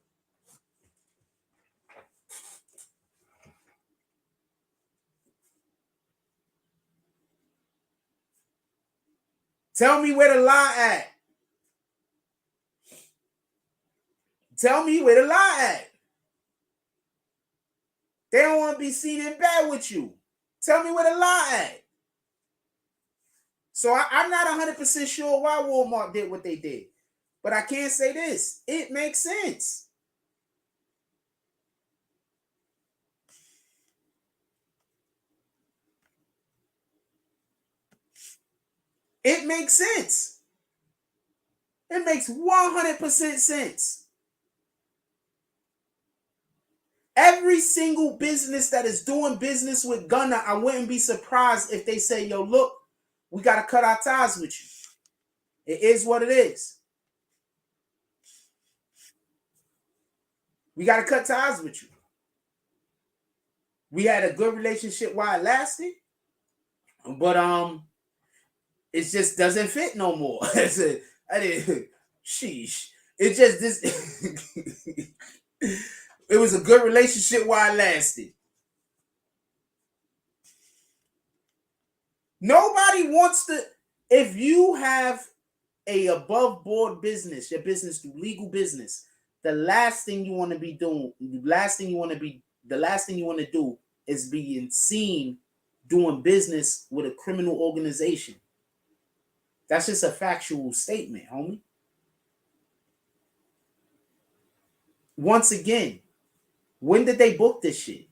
[SPEAKER 1] Tell me where the lie at. Tell me where the lie at. They don't want to be seen in bed with you. Tell me where the lie at. So I'm not 100% sure why Walmart did what they did. But I can say this. It makes sense. It makes sense. It makes 100% sense. Every single business that is doing business with Gunna, I wouldn't be surprised if they say, yo, look, we got to cut our ties with you. It is what it is. We got to cut ties with you. We had a good relationship while it lasted, but it just doesn't fit no more. Sheesh. It just this. It was a good relationship while it lasted. Nobody wants to. If you have a above board business, your business do legal business, the last thing you want to be doing, the last thing you want to do is being seen doing business with a criminal organization. That's just a factual statement, homie. Once again, when did they book this shit?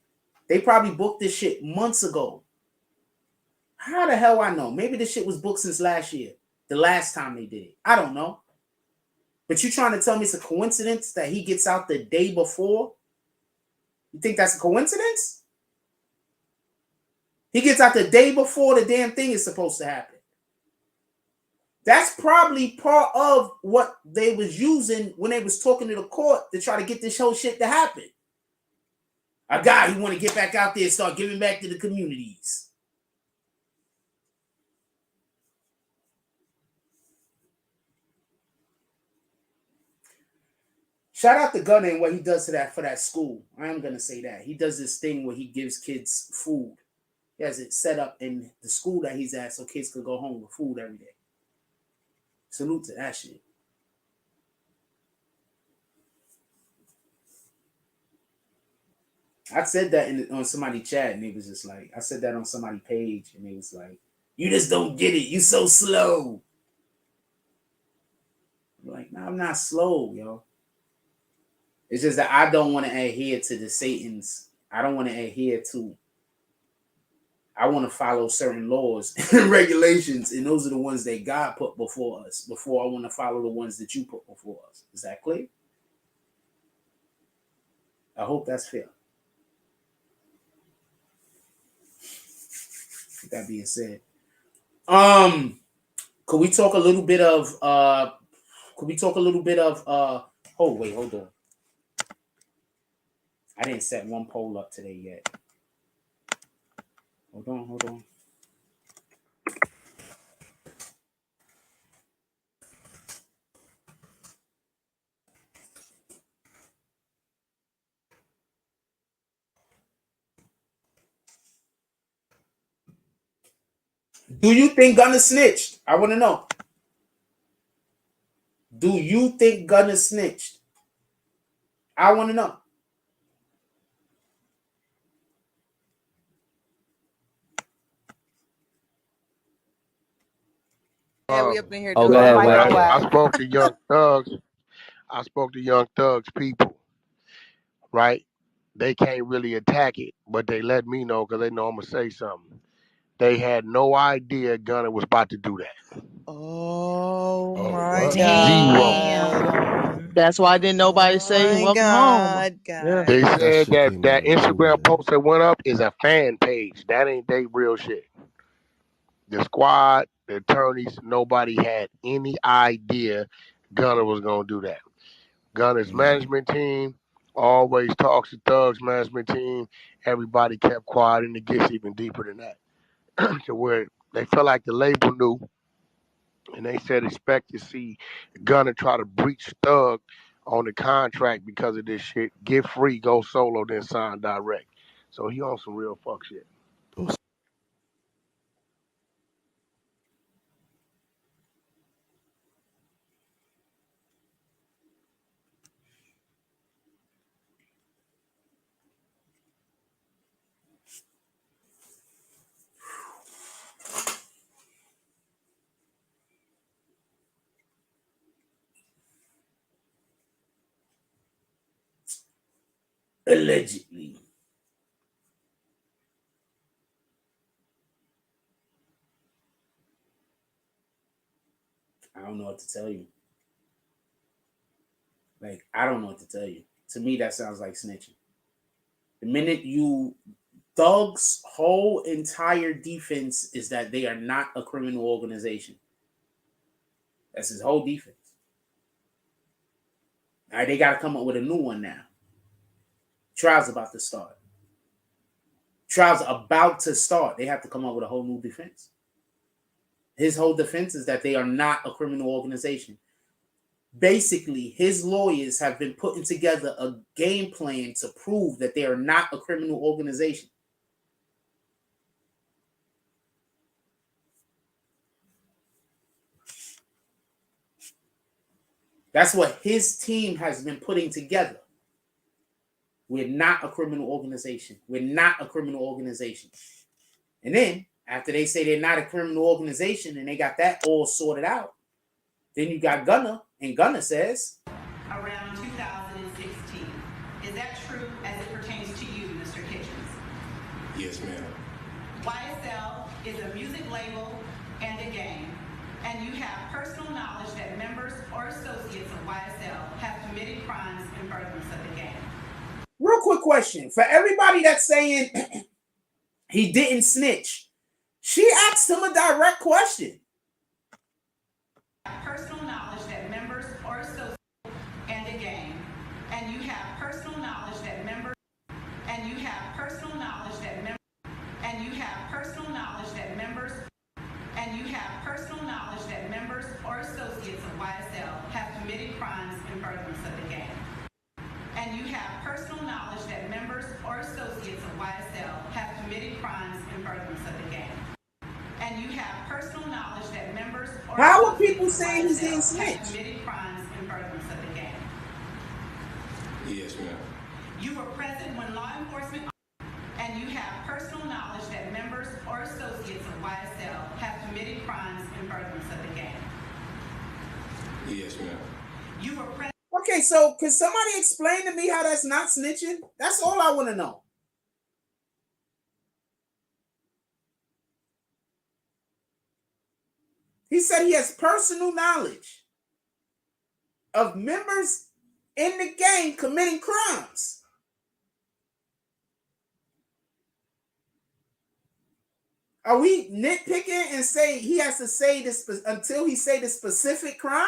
[SPEAKER 1] They probably booked this shit months ago. How the hell I know? Maybe this shit was booked since last year. The last time they did it. I don't know. But you trying to tell me it's a coincidence that he gets out the day before? You think that's a coincidence? He gets out the day before the damn thing is supposed to happen. That's probably part of what they was using when they was talking to the court to try to get this whole shit to happen. A guy who want to get back out there and start giving back to the communities. Shout out to Gunna and what he does to that for that school. I am gonna say that. He does this thing where he gives kids food. He has it set up in the school that he's at so kids could go home with food every day. Salute to that shit. I said that on somebody's chat and it was just like, I said that on somebody's page and it was like, you just don't get it. You so slow. I'm like, no, I'm not slow, yo. It's just that I don't want to adhere to the Satan's. I don't want to adhere to. I want to follow certain laws and regulations, and those are the ones that God put before us. Before I want to follow the ones that you put before us. Is that clear? I hope that's fair. With that being said, could we talk a little bit of? Oh wait, hold on. I didn't set one poll up today yet. Hold on. Do you think Gunna snitched? I want to know. Do you think Gunna snitched? I want to know.
[SPEAKER 2] Yeah, we up in here
[SPEAKER 8] Oh,
[SPEAKER 2] doing
[SPEAKER 8] go ahead,
[SPEAKER 2] our
[SPEAKER 8] Wack.
[SPEAKER 2] thing.
[SPEAKER 4] I spoke to Young Thugs. I spoke to Young Thugs people, right? They can't really attack it, but they let me know because they know I'm gonna say something. They had no idea Gunna was about to do that.
[SPEAKER 2] Oh my
[SPEAKER 4] what? Zero.
[SPEAKER 7] Damn.
[SPEAKER 2] That's why didn't nobody say welcome home. Yeah.
[SPEAKER 4] They
[SPEAKER 5] That
[SPEAKER 4] said
[SPEAKER 5] shit
[SPEAKER 4] that
[SPEAKER 5] came
[SPEAKER 4] that
[SPEAKER 5] out of nowhere.
[SPEAKER 4] Instagram post that went up is a fan page. That ain't they real shit. The squad, the attorneys, nobody had any idea Gunner was gonna do that. Gunner's management team always talks to Thug's management team. Everybody kept quiet, and it gets even deeper than that, to where they felt like the label knew, and they said expect to see Gunner try to breach Thug on the contract because of this shit. Get free, go solo, then sign direct. So he on some real fuck shit.
[SPEAKER 1] Allegedly. I don't know what to tell you. Like, I don't know what to tell you. To me, that sounds like snitching. The minute you... Thug's whole entire defense is that they are not a criminal organization. That's his whole defense. All right, they got to come up with a new one now. Trial's about to start. Trial's about to start. They have to come up with a whole new defense. His whole defense is that they are not a criminal organization. Basically, his lawyers have been putting together a game plan to prove that they are not a criminal organization. That's what his team has been putting together. We're not a criminal organization. We're not a criminal organization. And then, after they say they're not a criminal organization and they got that all sorted out, then you got Gunna, and Gunna says...
[SPEAKER 3] Around 2016. Is that true as it pertains to you, Mr. Kitchens?
[SPEAKER 5] Yes, ma'am.
[SPEAKER 3] YSL is a music label and a gang, and you have personal knowledge that members or associates of YSL have committed crimes in furtherance of the gang.
[SPEAKER 1] Real quick question. For everybody that's saying he didn't snitch, she asked him a direct question.
[SPEAKER 3] Personal knowledge that members or associates and a gang, and you have personal knowledge that members and you have personal knowledge that members and you have personal knowledge that members and you have personal knowledge that members or associates of YSL have committed crimes in furtherance of the gang. And you have personal knowledge that members or associates of YSL have committed crimes in furtherance of the gang. And you have personal knowledge that members or
[SPEAKER 1] How are people
[SPEAKER 3] associates of
[SPEAKER 1] saying he didn't
[SPEAKER 3] YSL have
[SPEAKER 1] snitch?
[SPEAKER 3] committed crimes in furtherance of the gang.
[SPEAKER 5] Yes, ma'am.
[SPEAKER 3] You were present when law enforcement and you have personal knowledge that members or associates of YSL have committed crimes in furtherance of the gang.
[SPEAKER 5] Yes, ma'am.
[SPEAKER 3] You were present.
[SPEAKER 1] Okay, so could somebody explain to me how that's not snitching? That's all I want to know. He said he has personal knowledge of members in the gang committing crimes. Are we nitpicking and say he has to say this until he say the specific crime?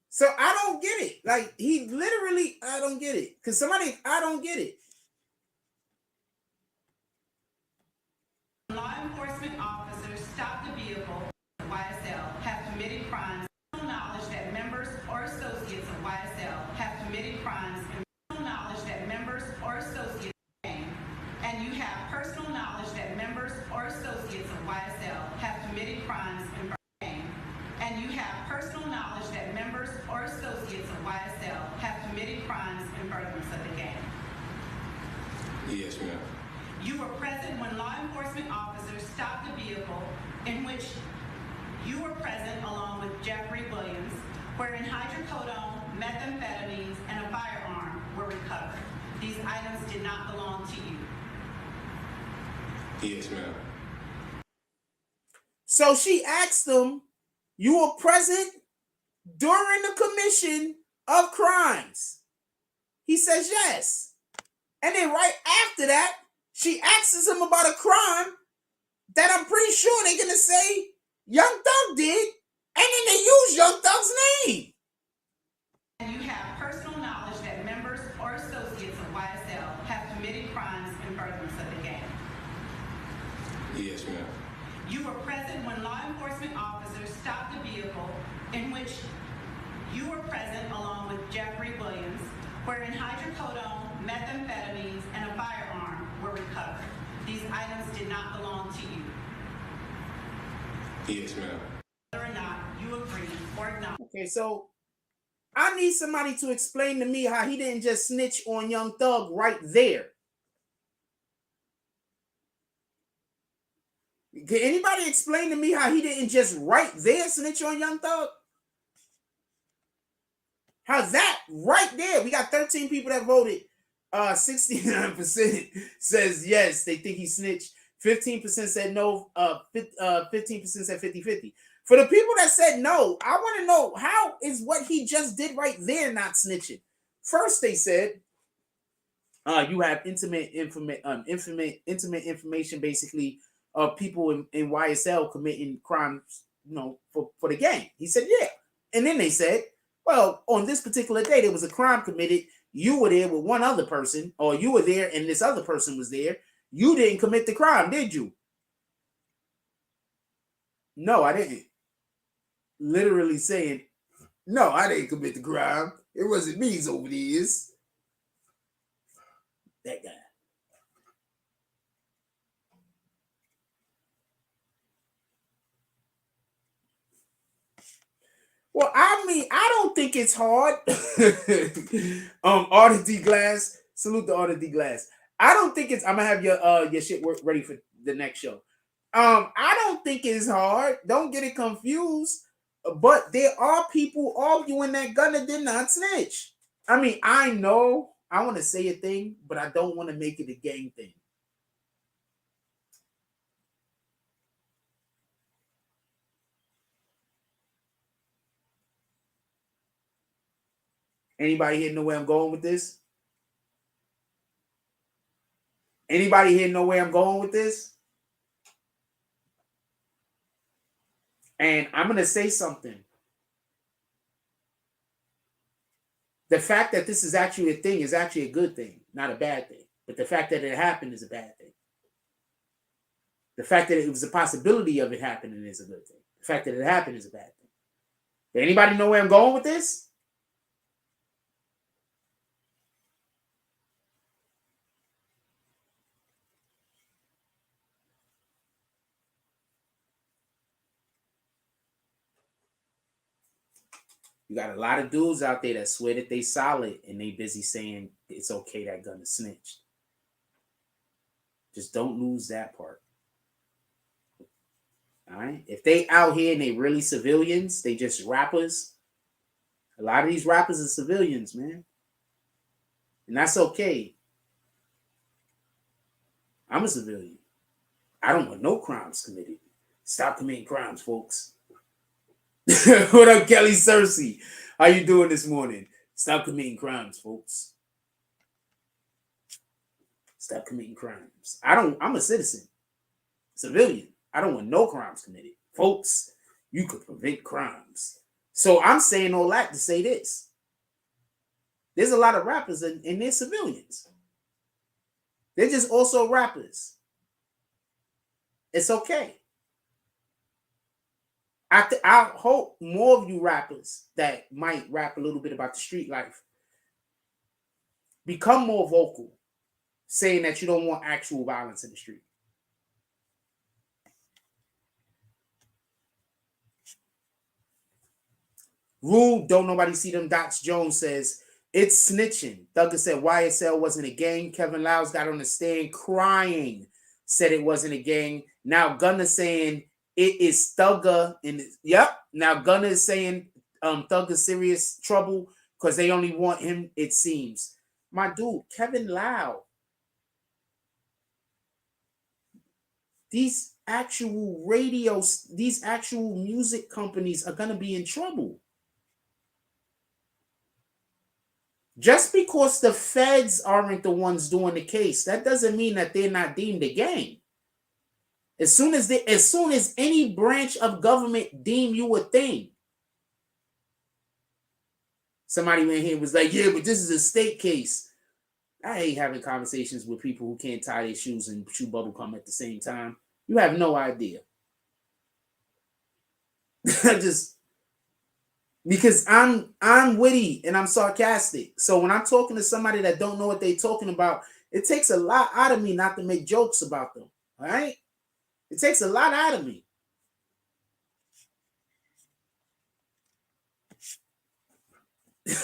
[SPEAKER 1] So I don't get it. Like, he literally, I don't get it. Because somebody, I don't get it.
[SPEAKER 3] Law enforcement officers stopped the vehicle of YSL have committed crimes. Knowledge that members or associates of YSL have committed crimes associates of the gang, and you have personal knowledge that members or associates of YSL have committed crimes in the gang, and you have personal knowledge that members or associates of YSL have committed crimes in furtherance of the gang.
[SPEAKER 5] Yes, ma'am.
[SPEAKER 3] You were present when law enforcement officers stopped the vehicle in which you were present along with Jeffrey Williams, wherein hydrocodone, methamphetamines, and a firearm were recovered. These items did not belong to you.
[SPEAKER 5] Yes, ma'am.
[SPEAKER 1] So she asked him, you were present during the commission of crimes? He says yes. And then right after that, she asks him about a crime that I'm pretty sure they're going to say Young Thug did, and then they use Young Thug's name.
[SPEAKER 3] And you have personal knowledge that members or associates of YSL have committed crimes in furtherance of the gang.
[SPEAKER 5] Yes, ma'am.
[SPEAKER 3] You were present when law enforcement officers stopped the vehicle in which you were present along with Jeffrey Williams, wherein hydrocodone, methamphetamines, and a firearm were recovered. These items did not belong to you.
[SPEAKER 5] Yes, ma'am.
[SPEAKER 3] Whether or not you agree or acknowledge.
[SPEAKER 1] Okay, so I need somebody to explain to me how he didn't just snitch on Young Thug right there. Can anybody explain to me how he didn't just right there snitch on Young Thug? How's that right there? We got 13 people that voted. 69% says yes, they think he snitched. 15% said no. 15% said 50-50. For the people that said no, I want to know, how is what he just did right there not snitching? First, they said you have intimate information, basically, of people in YSL committing crimes, for the gang. He said, yeah. And then they said, well, on this particular day, there was a crime committed. You were there with one other person, or you were there and this other person was there. You didn't commit the crime, did you? No, I didn't. Literally saying, no, I didn't commit the crime. It wasn't me over the years. That guy. Well, I mean, I don't think it's hard. Arthur D. Glass. Salute to Arthur D. Glass. I don't think it's. I'm gonna have your shit ready for the next show. I don't think it's hard. Don't get it confused. But there are people arguing that Gunna did not snitch. I mean, I know I want to say a thing, but I don't want to make it a gang thing. Anybody here know where I'm going with this? Anybody here know where I'm going with this? And I'm going to say something. The fact that this is actually a thing is actually a good thing, not a bad thing. But the fact that it happened is a bad thing. The fact that it was a possibility of it happening is a good thing. The fact that it happened is a bad thing. Does anybody know where I'm going with this? You got a lot of dudes out there that swear that they solid and they busy saying it's okay that Gunna snitched. Just don't lose that part. All right? If they out here and they really civilians, they just rappers. A lot of these rappers are civilians, man. And that's okay. I'm a civilian. I don't want no crimes committed. Stop committing crimes, folks. What up, Kelly Cersei? How you doing this morning? Stop committing crimes, folks. Stop committing crimes. I'm a citizen. Civilian. I don't want no crimes committed. Folks, you could prevent crimes. So I'm saying all that to say this. There's a lot of rappers and they're civilians. They're just also rappers. It's okay. I hope more of you rappers that might rap a little bit about the street life become more vocal saying that you don't want actual violence in the street. Rude, don't nobody see them dots. Jones says, it's snitching. Thugger said YSL wasn't a gang. Kevin Lyles got on the stand crying, said it wasn't a gang. Now Gunner saying it is Thugger. And yep, now Gunner is saying Thugger serious trouble because they only want him, it seems. My dude, Kevin Lyles. These actual radios, these actual music companies are going to be in trouble. Just because the feds aren't the ones doing the case, that doesn't mean that they're not deemed a gang. As soon as any branch of government deem you a thing, somebody in here was like, yeah, but this is a state case. I hate having conversations with people who can't tie their shoes and chew bubble gum at the same time. You have no idea. Because I'm witty and I'm sarcastic. So when I'm talking to somebody that don't know what they're talking about, it takes a lot out of me not to make jokes about them. All right? It takes a lot out of me.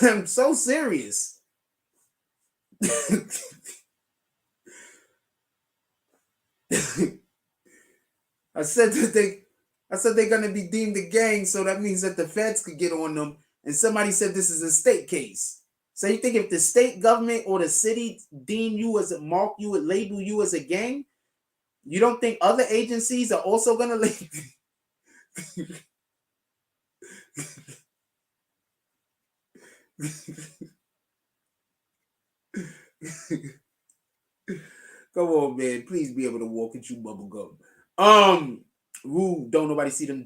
[SPEAKER 1] I'm so serious. I said they're going to be deemed a gang, so that means that the feds could get on them. And somebody said this is a state case. So you think if the state government or the city deem you as mark you, label you as a gang, you don't think other agencies are also going to label? Come on, man. Please be able to walk and chew bubble gum. Rude, don't nobody see them,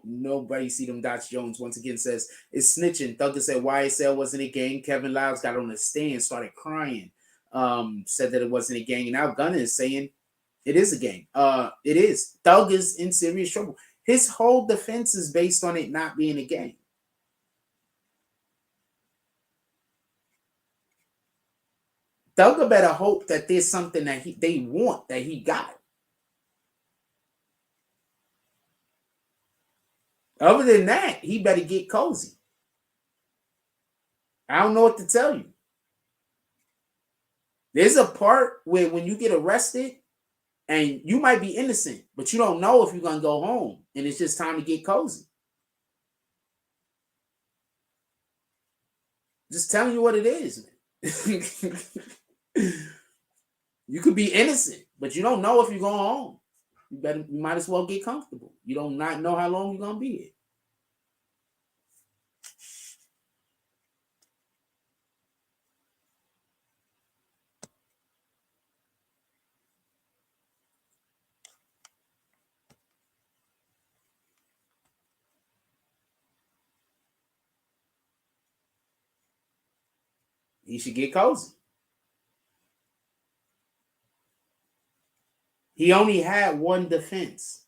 [SPEAKER 1] nobody see them dots. Jones once again says it's snitching. Thugger said YSL wasn't a gang. Kevin Lyles got on the stand, started crying, said that it wasn't a gang. And now Gunner is saying it is a gang. It is. Thugger's in serious trouble. His whole defense is based on it not being a gang. Thugger better hope that there's something that they want that he got. Other than that, he better get cozy. I don't know what to tell you. There's a part where when you get arrested and you might be innocent, but you don't know if you're going to go home and it's just time to get cozy. Just telling you what it is, man. You could be innocent, but you don't know if you're going home. You might as well get comfortable. You don't not know how long you're going to be here. He should get cozy. He only had one defense.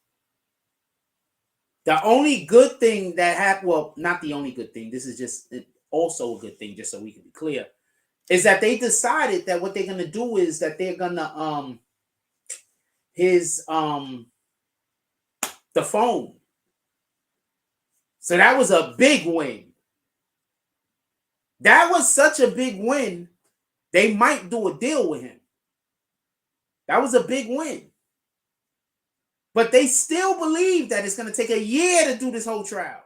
[SPEAKER 1] The only good thing that happened, well, not the only good thing, this is just also a good thing, just so we can be clear, is that they decided that what they're going to do is that they're going to, the phone. So that was a big win. That was such a big win, they might do a deal with him. That was a big win. But they still believe that it's going to take a year to do this whole trial.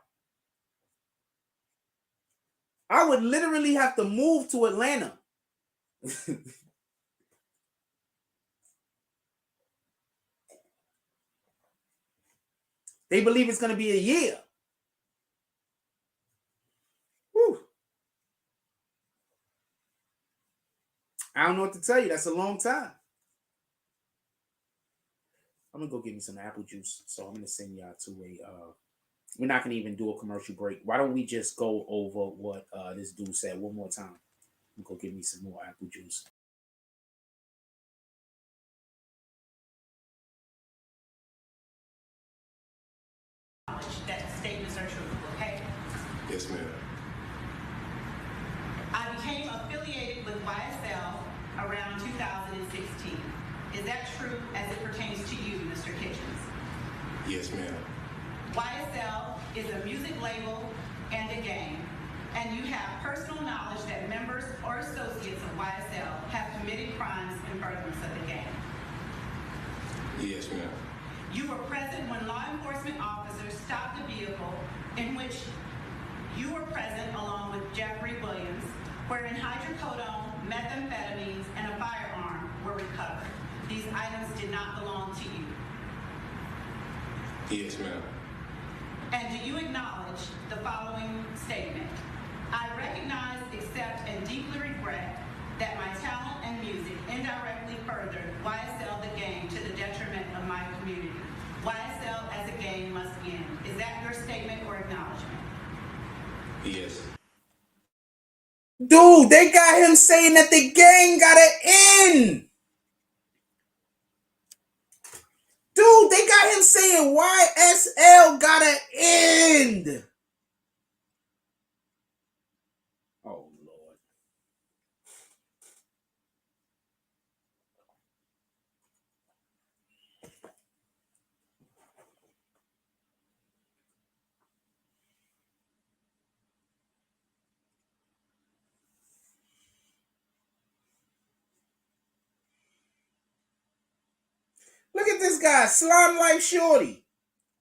[SPEAKER 1] I would literally have to move to Atlanta. They believe it's going to be a year. Whew. I don't know what to tell you. That's a long time. I'm going to go get me some apple juice. So I'm going to send y'all to we're not going to even do a commercial break. Why don't we just go over what this dude said one more time? I'm going to go get me some more apple juice.
[SPEAKER 3] That statements are true, okay?
[SPEAKER 5] Yes, ma'am.
[SPEAKER 3] I became affiliated with YSL around 2016. Is that true as it pertains to you, Mr. Kitchens?
[SPEAKER 5] Yes, ma'am.
[SPEAKER 3] YSL is a music label and a gang, and you have personal knowledge that members or associates of YSL have committed crimes in furtherance of the gang.
[SPEAKER 5] Yes, ma'am.
[SPEAKER 3] You were present when law enforcement officers stopped a vehicle in which you were present along with Jeffrey Williams, wherein hydrocodone, methamphetamines, and a firearm were recovered. These items did not belong to you.
[SPEAKER 5] Yes, ma'am.
[SPEAKER 3] And do you acknowledge the following statement? I recognize, accept, and deeply regret that my talent and music indirectly furthered YSL the gang to the detriment of my community. YSL as a gang must end. Is that your statement or acknowledgement?
[SPEAKER 5] Yes.
[SPEAKER 1] Dude, they got him saying that the gang gotta end. Dude, they got him saying YSL gotta end. Oh, Lord. Look at this guy, Slime Life Shorty.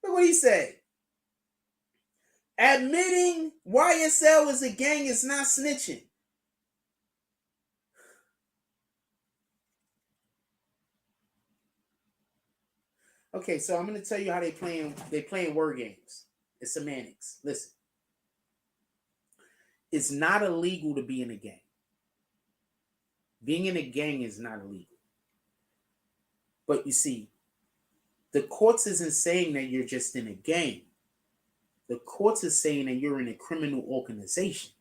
[SPEAKER 1] Look what he said. Admitting YSL is a gang is not snitching. Okay, so I'm going to tell you how they playing word games. It's semantics. Listen. It's not illegal to be in a gang. Being in a gang is not illegal. But you see, the courts isn't saying that you're just in a gang. The courts is saying that you're in a criminal organization.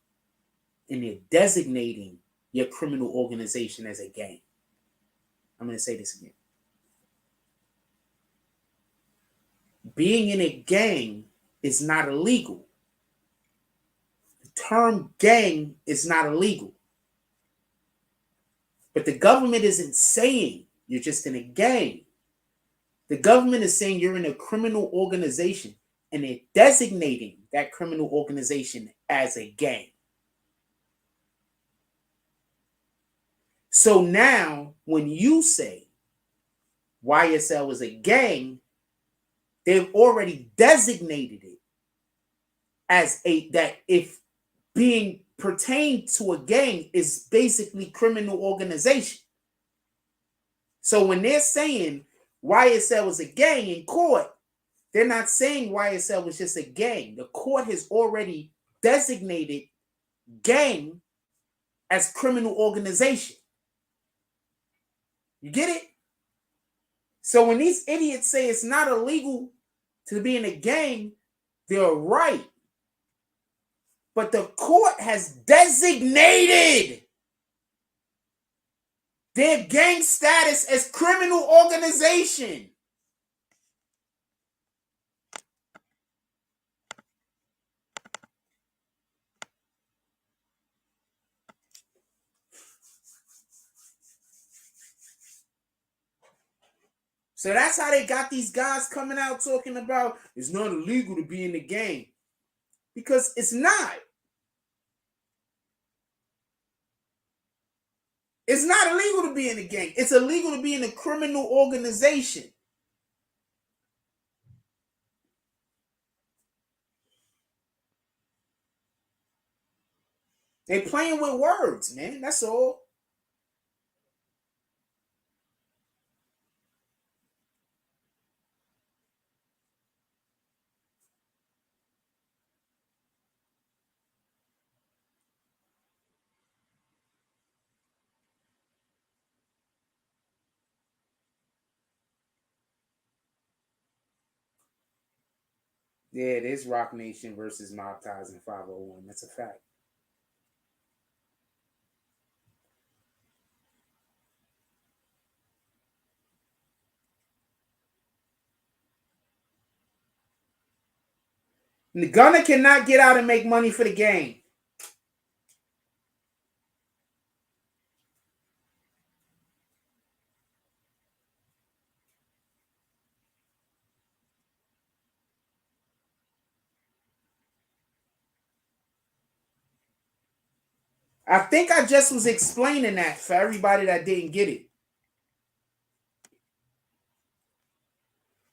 [SPEAKER 1] And they're designating your criminal organization as a gang. I'm going to say this again. Being in a gang is not illegal. The term gang is not illegal. But the government isn't saying you're just in a gang. The government is saying you're in a criminal organization, and they're designating that criminal organization as a gang. So now, when you say YSL is a gang, they've already designated it as that if being pertained to a gang is basically criminal organization. So when they're saying YSL is a gang in court, they're not saying YSL was just a gang. The court has already designated gang as criminal organization. You get it? So when these idiots say it's not illegal to be in a gang, they're right. But the court has designated their gang status as criminal organization. So that's how they got these guys coming out talking about it's not illegal to be in the gang. Because it's not. It's not illegal to be in a gang. It's illegal to be in a criminal organization. They're playing with words, man. That's all. Yeah, it is Rock Nation versus Mob Ties and 501. That's a fact. And the gunner cannot get out and make money for the game. I think I just was explaining that for everybody that didn't get it.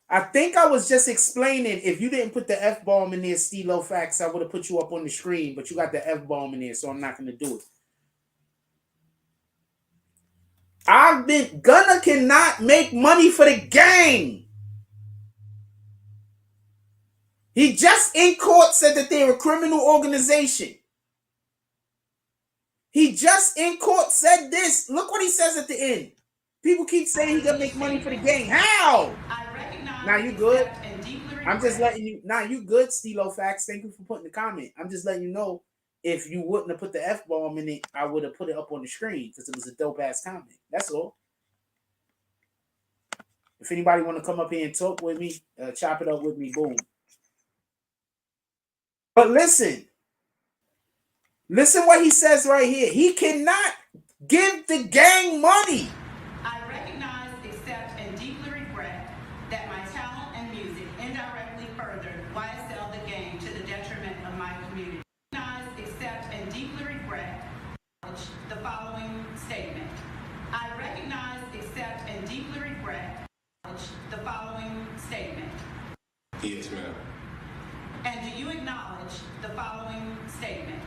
[SPEAKER 1] I think I was just explaining, if you didn't put the F-bomb in there, Stilo Facts, I would have put you up on the screen, but you got the F-bomb in there, so I'm not going to do it. Gunna cannot make money for the gang. He just in court said that they're a criminal organization. He just in court said this. Look what he says at the end. People keep saying he's gonna make money for the gang. How? Now you good? I'm just letting you. Now you good, Stilo Facts. Thank you for putting the comment. I'm just letting you know, if you wouldn't have put the F-bomb in it, I would have put it up on the screen because it was a dope ass comment. That's all. If anybody want to come up here and talk with me, chop it up with me, boom. But listen what he says right here. He cannot give the gang money.
[SPEAKER 3] I recognize, accept, and deeply regret that my talent and music indirectly furthered YSL the gang to the detriment of my community. I recognize, accept, and deeply regret the following statement. I recognize, accept, and deeply regret the following statement.
[SPEAKER 5] Yes, ma'am.
[SPEAKER 3] And do you acknowledge the following statement?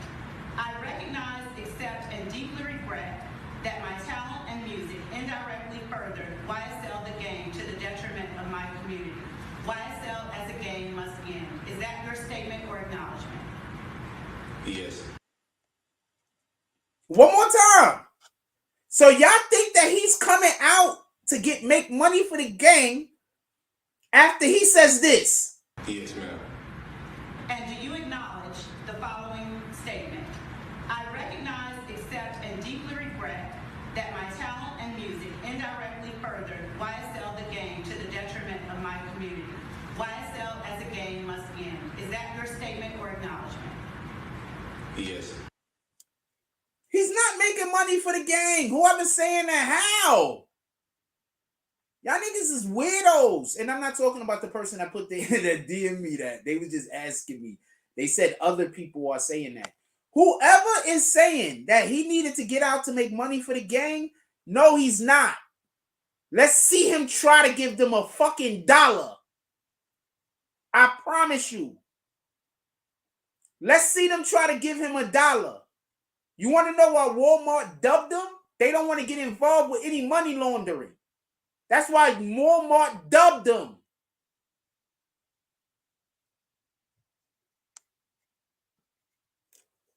[SPEAKER 3] I recognize, accept, and deeply regret that my talent and music indirectly furthered YSL the gang to the detriment of my community. YSL as a gang must end. Is that your statement or acknowledgement?
[SPEAKER 5] Yes.
[SPEAKER 1] One more time. So y'all think that he's coming out to make money for the gang after he says this?
[SPEAKER 5] Yes, ma'am.
[SPEAKER 3] And do you acknowledge the following statement? I recognize, accept, and deeply regret that my talent and music indirectly furthered YSL the gang to the detriment of my community. YSL as a gang must end. Is that your statement or acknowledgement?
[SPEAKER 5] Yes.
[SPEAKER 1] He's not making money for the gang. Whoever's saying that, how? Y'all niggas is weirdos. And I'm not talking about the person that put that DM me that. They was just asking me. They said other people are saying that. Whoever is saying that he needed to get out to make money for the gang, no, he's not. Let's see him try to give them a fucking dollar. I promise you. Let's see them try to give him a dollar. You want to know why Walmart dubbed them? They don't want to get involved with any money laundering. That's why Walmart dubbed them.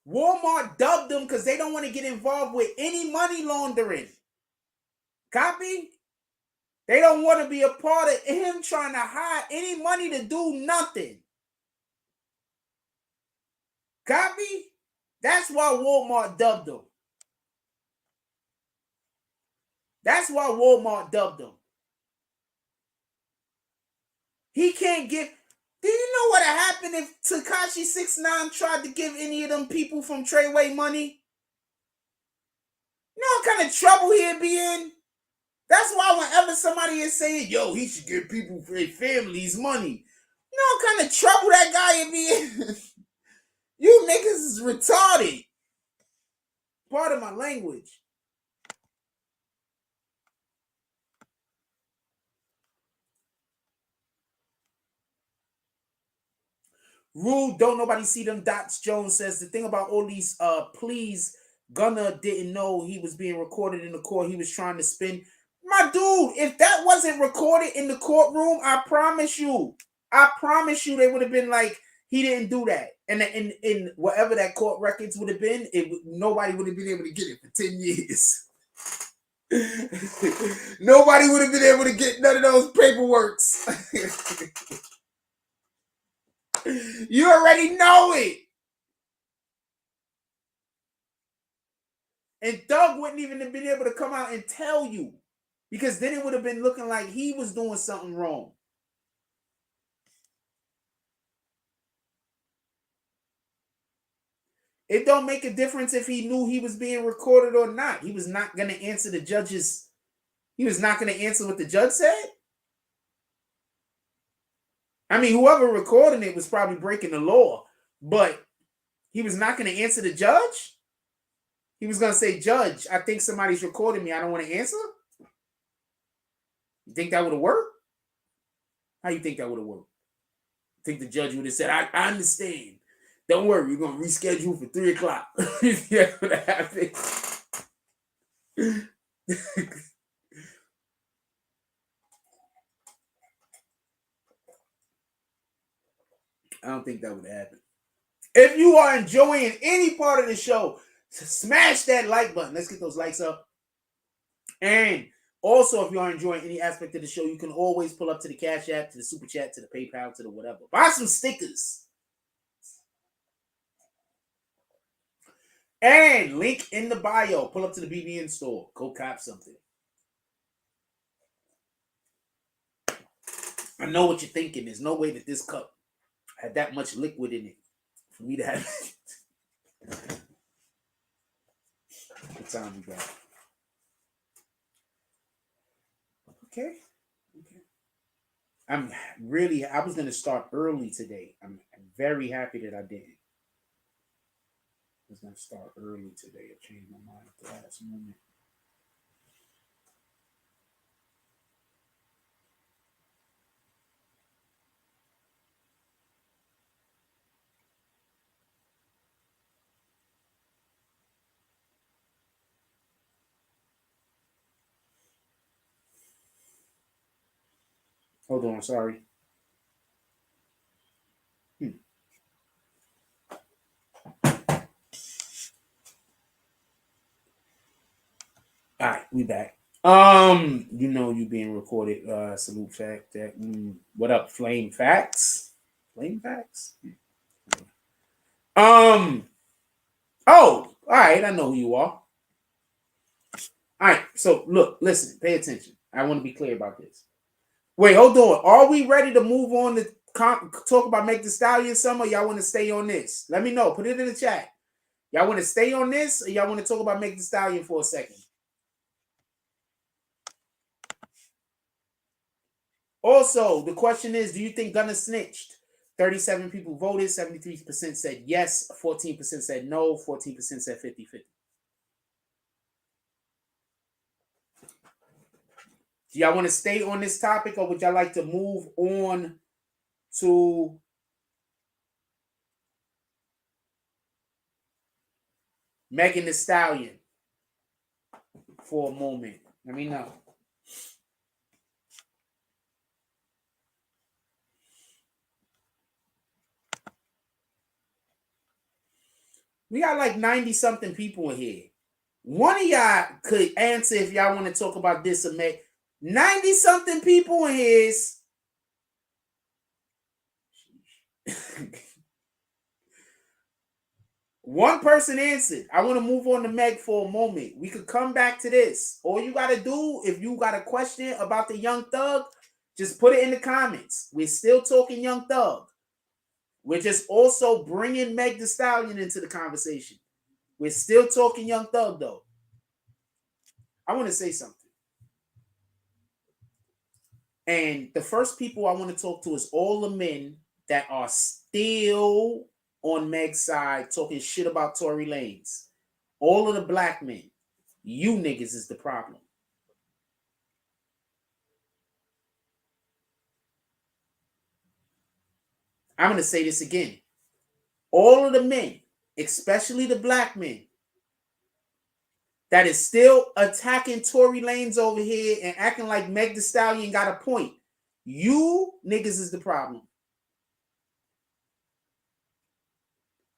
[SPEAKER 1] Walmart dubbed them because they don't want to get involved with any money laundering. Copy? They don't want to be a part of him trying to hide any money to do nothing. Copy? That's why Walmart dubbed them. That's why Walmart dubbed them. He can't give. Do you know what happened if Tekashi 6ix9ine tried to give any of them people from Treyway money? You know what kind of trouble he'd be in? That's why whenever somebody is saying, yo, he should give people for their families money, you know what kind of trouble that guy would be in? You niggas is retarded. Pardon my language. Rude, don't nobody see them dots. Jones says the thing about all these pleas, Gunna didn't know he was being recorded in the court. He was trying to spin. My dude, if that wasn't recorded in the courtroom, I promise you they would have been like, he didn't do that. And in whatever that court records would have been, nobody would have been able to get it for 10 years. Nobody would have been able to get none of those paperworks. You already know it. And Doug wouldn't even have been able to come out and tell you, because then it would have been looking like he was doing something wrong. It don't make a difference if he knew he was being recorded or not. He was not going to answer the judge's. He was not going to answer what the judge said. I mean, whoever recorded it was probably breaking the law, but he was not going to answer the judge. He was gonna say, Judge, I think somebody's recording me. I don't want to answer. You think that would have worked? How you think that would have worked? Think the judge would have said, I understand. Don't worry, we're gonna reschedule for 3 o'clock. That's what happened. I don't think that would happen. If you are enjoying any part of the show, smash that like button. Let's get those likes up. And also, if you are enjoying any aspect of the show, you can always pull up to the Cash App, to the Super Chat, to the PayPal, to the whatever. Buy some stickers. And link in the bio. Pull up to the BBN store. Go cop something. I know what you're thinking. There's no way that this cup had that much liquid in it for me to have it. What time we got? Okay. I was going to start early today. I'm very happy that I did. I was going to start early today. I changed my mind at the last moment. Hold on, sorry. All right, we back. You know you being recorded. Salute fact that. What up, Flame Facts? Flame Facts. Oh, all right. I know who you are. All right. So look, listen, pay attention. I want to be clear about this. Wait, hold on. Are we ready to move on to talk about Meg Thee Stallion some, or y'all want to stay on this? Let me know. Put it in the chat. Y'all want to stay on this, or y'all want to talk about Meg Thee Stallion for a second? Also, the question is, do you think Gunna snitched? 37 people voted, 73% said yes, 14% said no, 14% said 50-50. Do y'all want to stay on this topic, or would y'all like to move on to Megan Thee Stallion for a moment? Let me know. We got like 90-something people in here. One of y'all could answer if y'all want to talk about this or Meg. 90-something people in here. One person answered. I want to move on to Meg for a moment. We could come back to this. All you got to do, if you got a question about the Young Thug, just put it in the comments. We're still talking Young Thug. We're just also bringing Meg Thee Stallion into the conversation. We're still talking Young Thug, though. I want to say something. And the first people I want to talk to is all the men that are still on Meg's side talking shit about Tory Lanez. All of the black men. You niggas is the problem. I'm going to say this again. All of the men, especially the black men, that is still attacking Tory Lanez over here and acting like Meg Thee Stallion got a point. You niggas is the problem.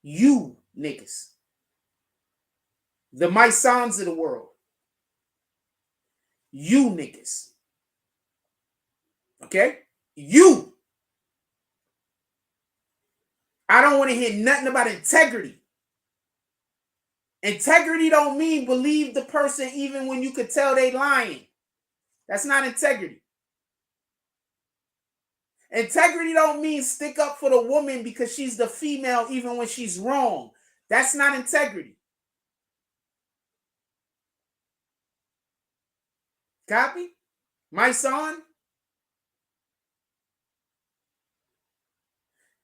[SPEAKER 1] You niggas. The Mysons of the world. You niggas. Okay? You. I don't want to hear nothing about integrity. Integrity don't mean believe the person even when you could tell they lying. That's not integrity. Integrity don't mean stick up for the woman because she's the female even when she's wrong. That's not integrity. Copy? My son?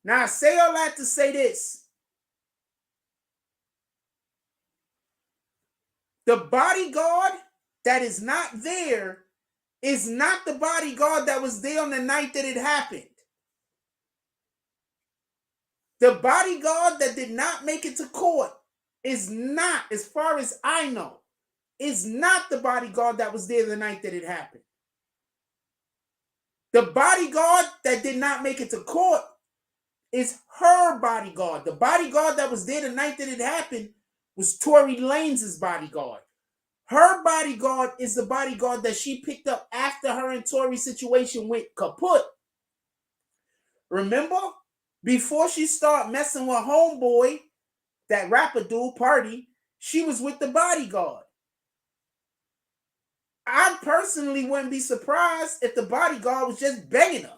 [SPEAKER 1] Now, I say all that to say this. The bodyguard that is not there is not the bodyguard that was there on the night that it happened. The bodyguard that did not make it to court is not, as far as I know, is not the bodyguard that was there the night that it happened. The bodyguard that did not make it to court is her bodyguard. The bodyguard that was there the night that it happened was Tory Lanez's bodyguard. Her bodyguard is the bodyguard that she picked up after her and Tory's situation went kaput. Remember? Before she started messing with homeboy, that rapper dude, Party, she was with the bodyguard. I personally wouldn't be surprised if the bodyguard was just begging her.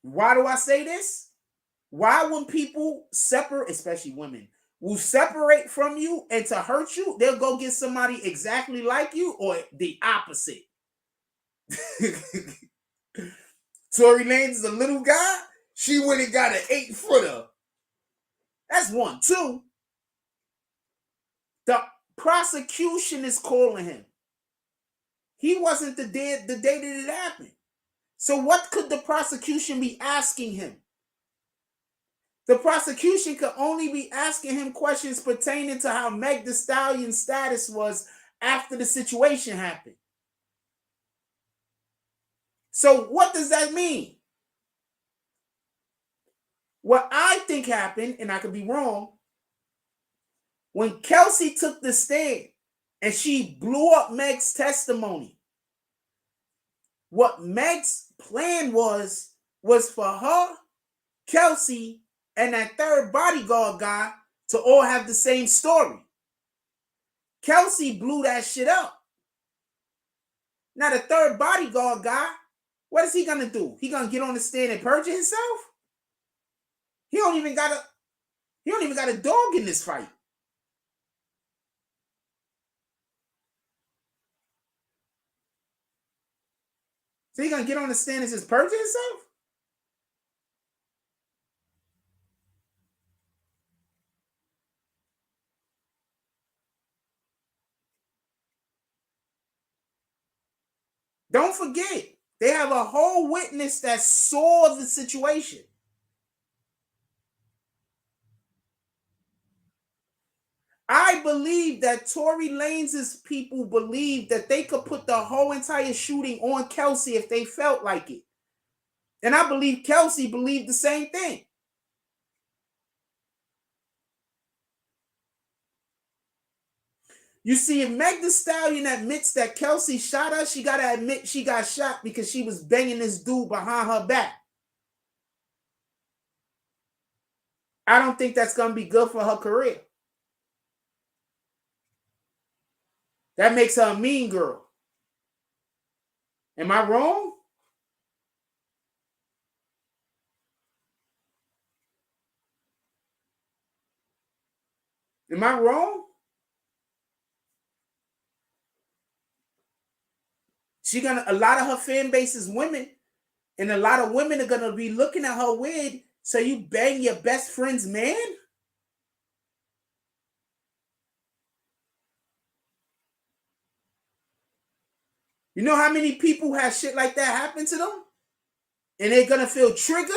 [SPEAKER 1] Why do I say this? Why when people separate, especially women, will separate from you and to hurt you, they'll go get somebody exactly like you or the opposite. Tory Lanez is a little guy. She went and got an 8-footer. That's one. Two, the prosecution is calling him. He wasn't the day that it happened. So what could the prosecution be asking him? The prosecution could only be asking him questions pertaining to how Meg Thee Stallion's status was after the situation happened. So what does that mean? What I think happened, and I could be wrong, when Kelsey took the stand and she blew up Meg's testimony, what Meg's plan was for her, Kelsey, and that third bodyguard guy to all have the same story. Kelsey blew that shit up. Now the third bodyguard guy, what is he gonna do? He gonna get on the stand and perjure himself? He don't even got a dog in this fight. So he gonna get on the stand and just perjure himself? Don't forget, they have a whole witness that saw the situation. I believe that Tory Lanez's people believed that they could put the whole entire shooting on Kelsey if they felt like it. And I believe Kelsey believed the same thing. You see, if Meg Thee Stallion admits that Kelsey shot her, she got to admit she got shot because she was banging this dude behind her back. I don't think that's going to be good for her career. That makes her a mean girl. Am I wrong? Am I wrong? A lot of her fan base is women, and a lot of women are gonna be looking at her weird. So you bang your best friend's man? You know how many people have shit like that happen to them? And they're gonna feel triggered?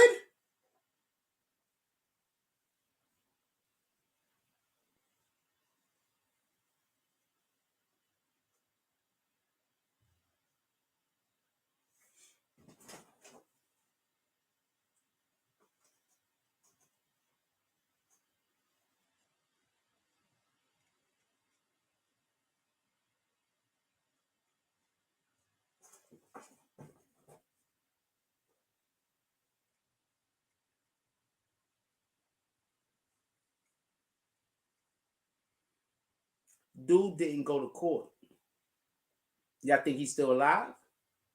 [SPEAKER 1] Dude didn't go to court. Y'all think he's still alive?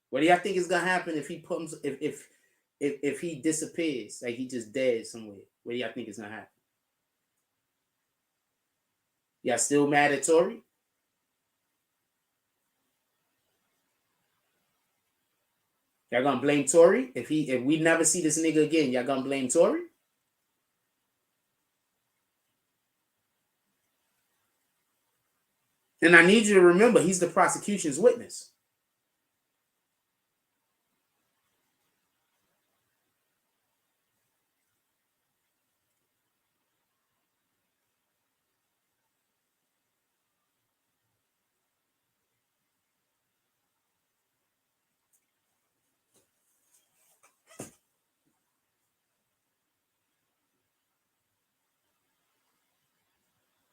[SPEAKER 1] What do y'all think is gonna happen if he comes if he disappears, like he just dead somewhere? What do y'all think is gonna happen? Y'all still mad at Tory? Y'all gonna blame Tory? If we never see this nigga again, y'all gonna blame Tory? And I need you to remember, he's the prosecution's witness.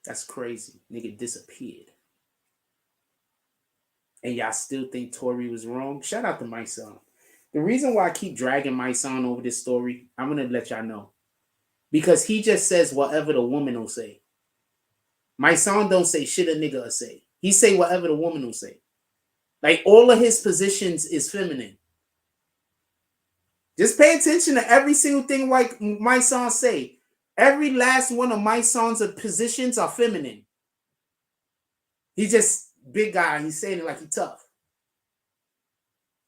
[SPEAKER 1] That's crazy. Nigga disappeared. And y'all still think Tory was wrong? Shout out to my son. The reason why I keep dragging my son over this story, I'm going to let y'all know. Because he just says whatever the woman will say. My son don't say shit a nigga will say. He say whatever the woman will say. Like, all of his positions is feminine. Just pay attention to every single thing like my son say. Every last one of my son's positions are feminine. He just big guy. He's saying it like he's tough.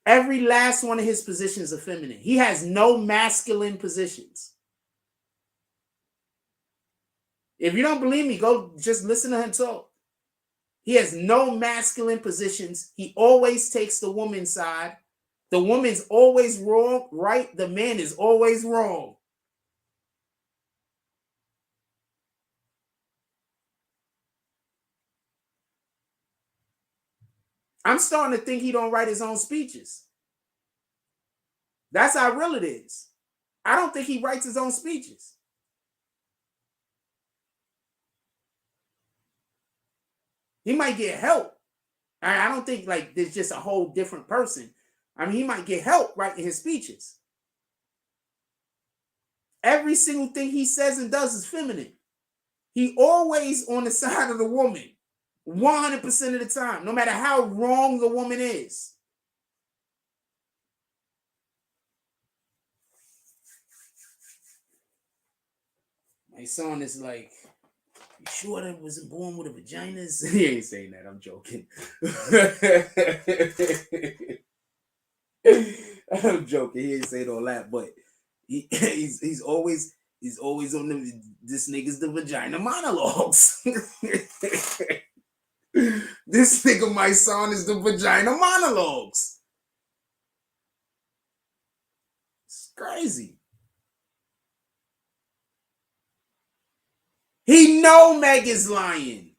[SPEAKER 1] Every last one of his positions are feminine. He has no masculine positions. If you don't believe me, go just listen to him talk. He has no masculine positions. He always takes the woman's side. The woman's always wrong, right? The man is always wrong. I'm starting to think he don't write his own speeches. That's how real it is. I don't think he writes his own speeches. He might get help. I don't think like there's just a whole different person. I mean, he might get help writing his speeches. Every single thing he says and does is feminine. He always on the side of the woman. 100% of the time, no matter how wrong the woman is. My son is like, you sure that wasn't born with a vagina? He ain't saying that. I'm joking. I'm joking. He ain't saying all that, but he's always on this nigga's the vagina monologues. This nigga, my son, is the vagina monologues. It's crazy. He know Meg is lying.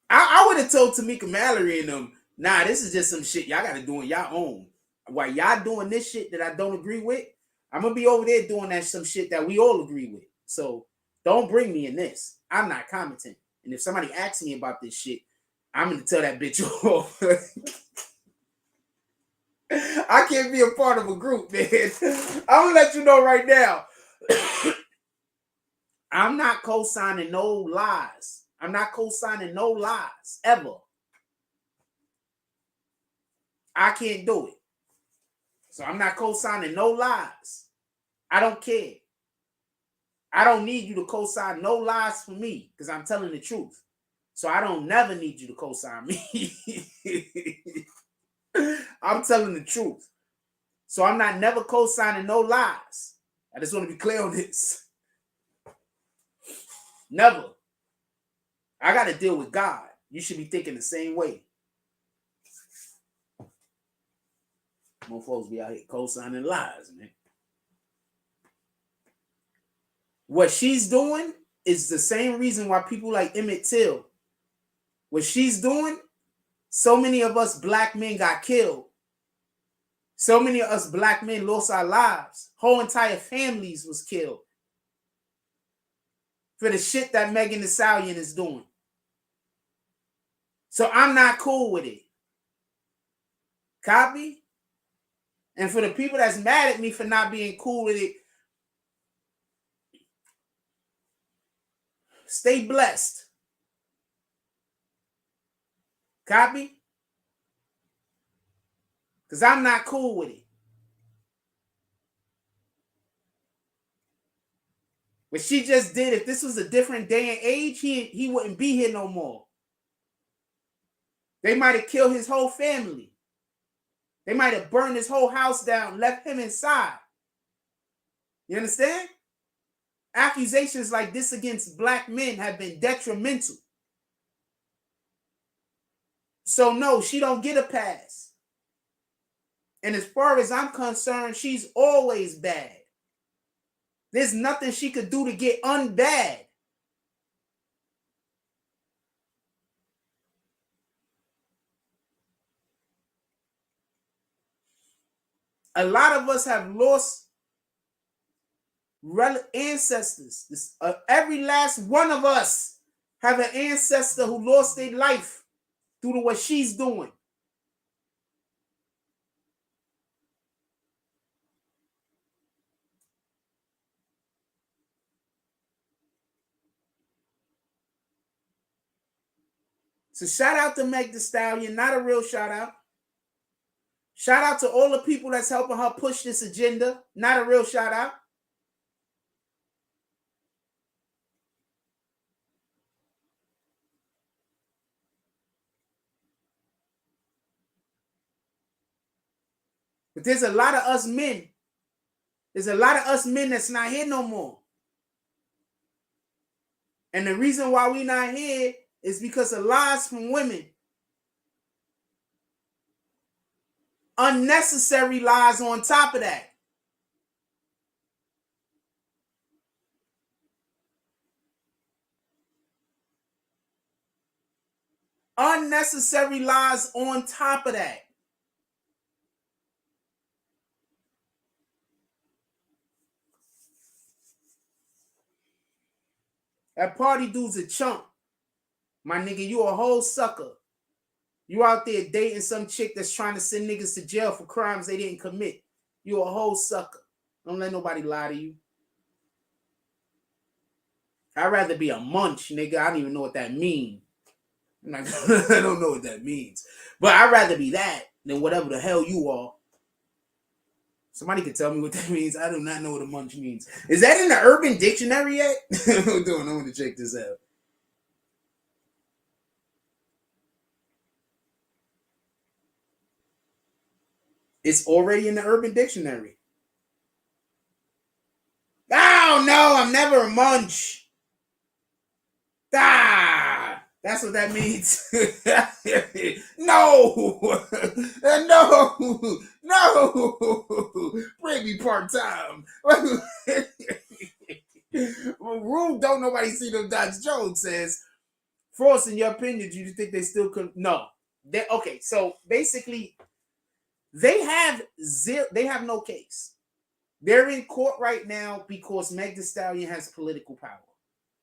[SPEAKER 1] I would have told Tamika Mallory and them, nah, this is just some shit y'all got to do on y'all own. While y'all doing this shit that I don't agree with, I'm going to be over there doing that some shit that we all agree with. So don't bring me in this. I'm not commenting. And if somebody asks me about this shit, I'm going to tell that bitch off. I can't be a part of a group, man. I'm going to let you know right now. I'm not co-signing no lies. I'm not co-signing no lies, ever. I can't do it. So I'm not co-signing no lies. I don't care. I don't need you to co-sign no lies for me because I'm telling the truth. So I don't never need you to co-sign me. I'm telling the truth. So I'm not never co-signing no lies. I just want to be clear on this. Never. I got to deal with God. You should be thinking the same way. More folks be out here co-signing lies, man. What she's doing is the same reason why people like Emmett Till. What she's doing, so many of us black men got killed. So many of us black men lost our lives. Whole entire families was killed for the shit that Megan Thee Stallion is doing. So I'm not cool with it. Copy? And for the people that's mad at me for not being cool with it, stay blessed. Copy? Because I'm not cool with it. What she just did, if this was a different day and age, he wouldn't be here no more. They might have killed his whole family. They might have burned his whole house down, left him inside. You understand? Accusations like this against black men have been detrimental. So no, she don't get a pass. And as far as I'm concerned, she's always bad. There's nothing she could do to get unbad. A lot of us have lost ancestors. Every last one of us have an ancestor who lost their life due to what she's doing. So shout out to Meg Thee Stallion, not a real shout out. Shout out to all the people that's helping her push this agenda, not a real shout out. But there's a lot of us men. There's a lot of us men that's not here no more. And the reason why we not here is because of lies from women. Unnecessary lies on top of that. Unnecessary lies on top of that. That party dude's a chump. My nigga, you a whole sucker. You out there dating some chick that's trying to send niggas to jail for crimes they didn't commit. You a whole sucker. Don't let nobody lie to you. I'd rather be a munch, nigga. I don't even know what that means. I don't know what that means. But I'd rather be that than whatever the hell you are. Somebody can tell me what that means. I do not know what a munch means. Is that in the Urban Dictionary yet? I want to check this out. It's already in the Urban Dictionary. Oh, no, I'm never a munch. Ah, that's what that means. No. Bring me part-time. Rule don't nobody see them Dodge Jones says, Frost, in your opinion, do you think they still could? No. Okay, so basically, they have no case. They're in court right now because Meg Thee Stallion has political power.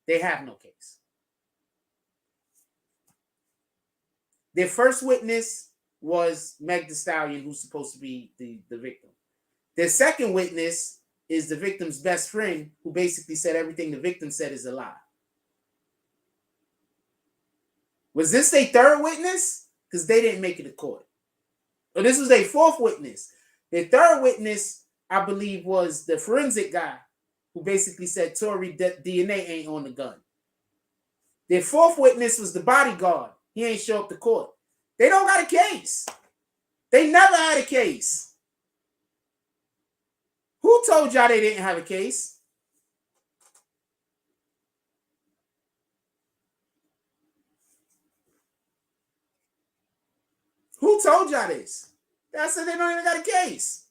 [SPEAKER 1] They have no case. Their first witness was Meg Thee Stallion, who's supposed to be the victim. Their second witness is the victim's best friend, who basically said everything the victim said is a lie. Was this their third witness? Because they didn't make it to court. Or this was their fourth witness. Their third witness, I believe, was the forensic guy who basically said Tory DNA ain't on the gun. Their fourth witness was the bodyguard. He ain't show up to court. They don't got a case. They never had a case. Who told y'all they didn't have a case? Who told y'all this? I said they don't even got a case.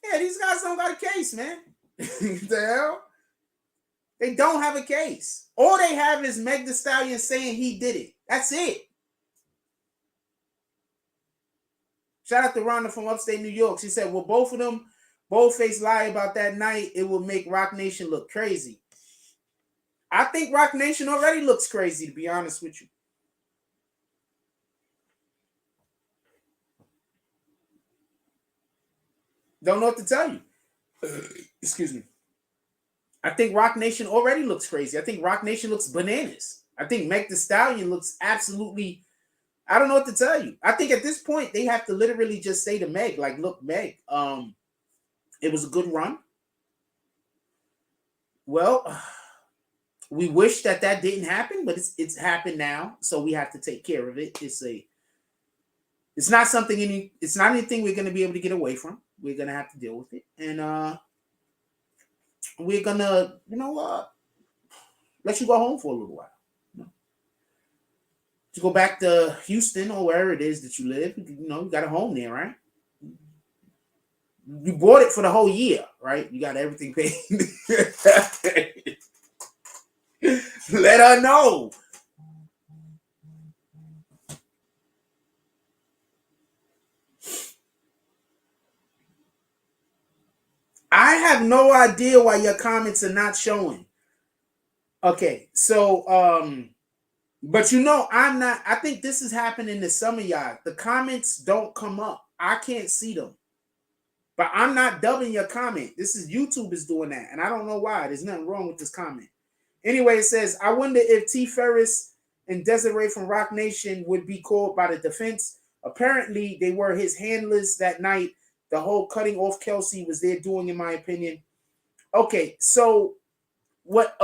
[SPEAKER 1] Yeah, these guys don't got a case, man. What the hell? They don't have a case. All they have is Meg Thee Stallion saying he did it. That's it. Shout out to Rhonda from upstate New York. She said, well, both of them bold-faced lie about that night. It will make Rock Nation look crazy. I think Rock Nation already looks crazy, to be honest with you. Don't know what to tell you. Excuse me. I think Rock Nation already looks crazy. I think Rock Nation looks bananas. I think Meg Thee Stallion looks absolutely... I don't know what to tell you. I think at this point, they have to literally just say to Meg, like, look, Meg, it was a good run. Well, we wish that didn't happen, but it's happened now, so we have to take care of it. It's not something it's not anything we're going to be able to get away from. We're going to have to deal with it, and we're gonna let you go home for a little while. To go back to Houston or wherever it is that you live, you got a home there, right? You bought it for the whole year, right? You got everything paid. Let her know. I have no idea why your comments are not showing. Okay, so but I'm not. I think this is happening to some of y'all. The comments don't come up. I can't see them. But I'm not dubbing your comment. This is YouTube is doing that, and I don't know why. There's nothing wrong with this comment. Anyway, it says, I wonder if T. Ferris and Desiree from Rock Nation would be called by the defense. Apparently, they were his handlers that night. The whole cutting off Kelsey was there doing, in my opinion. Okay, so what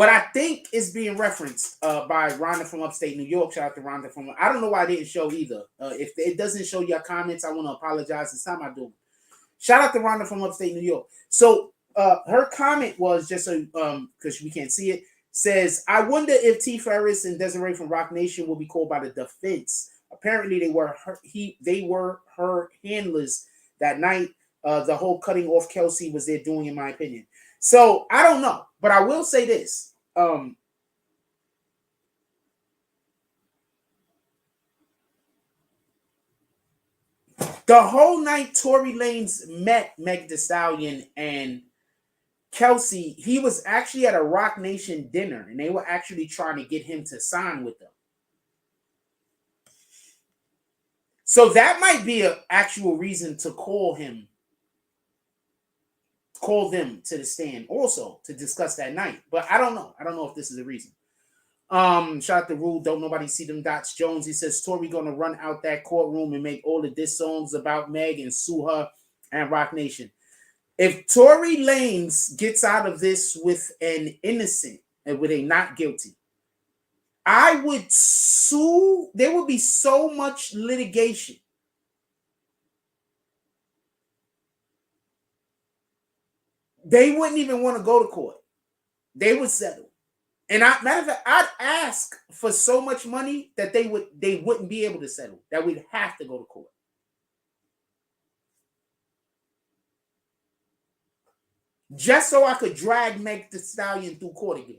[SPEAKER 1] I think is being referenced by Rhonda from upstate New York. Shout out to Rhonda from. I don't know why I didn't show either. If it doesn't show your comments, I want to apologize. It's time I do. Shout out to Rhonda from upstate New York. So her comment was just so because we can't see it. Says, I wonder if T. Ferris and Desiree from Rock Nation will be called by the defense. Apparently, they were her handlers that night. The whole cutting off Kelsey was there doing, in my opinion. So I don't know, but I will say this. The whole night Tory Lanez met Meg Thee Stallion and Kelsey, he was actually at a Rock Nation dinner, and they were actually trying to get him to sign with them. So that might be an actual reason to call them to the stand also to discuss that night. But I don't know. I don't know if this is a reason. Shout out to Rule, don't nobody see them dots. Jones, he says, Tory gonna run out that courtroom and make all the diss songs about Meg and sue her and Rock Nation. If Tory Lanez gets out of this with an innocent and with a not guilty, I would sue. There would be so much litigation. They wouldn't even want to go to court. They would settle. And matter of fact, I'd ask for so much money that they wouldn't be able to settle. That we'd have to go to court. Just so I could drag Meg Thee Stallion through court again.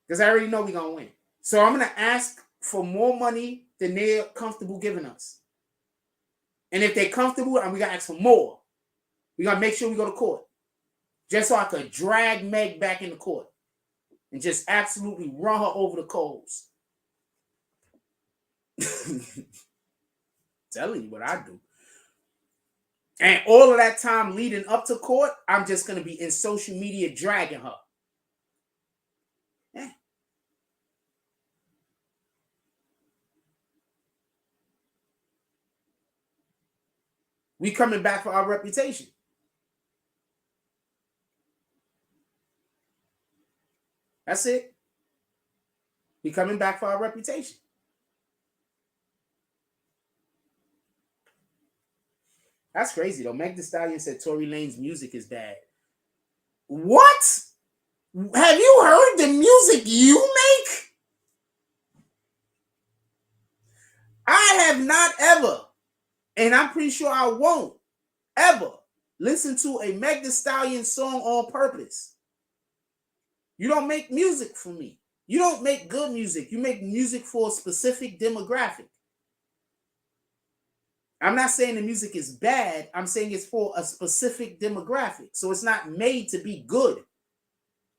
[SPEAKER 1] Because I already know we're going to win. So I'm going to ask for more money than they're comfortable giving us. And if they're comfortable, we're going to ask for more. We're going to make sure we go to court. Just so I could drag Meg back into court. And just absolutely run her over the coals. Telling you what I do. And all of that time leading up to court, I'm just going to be in social media dragging her. Yeah. We coming back for our reputation. That's it. We coming back for our reputation. That's crazy though. Meg Thee Stallion said Tory Lanez music is bad. What? Have you heard the music you make? I have not ever, and I'm pretty sure I won't ever listen to a Meg Thee Stallion song on purpose. You don't make music for me. You don't make good music. You make music for a specific demographic. I'm not saying the music is bad. I'm saying it's for a specific demographic. So it's not made to be good.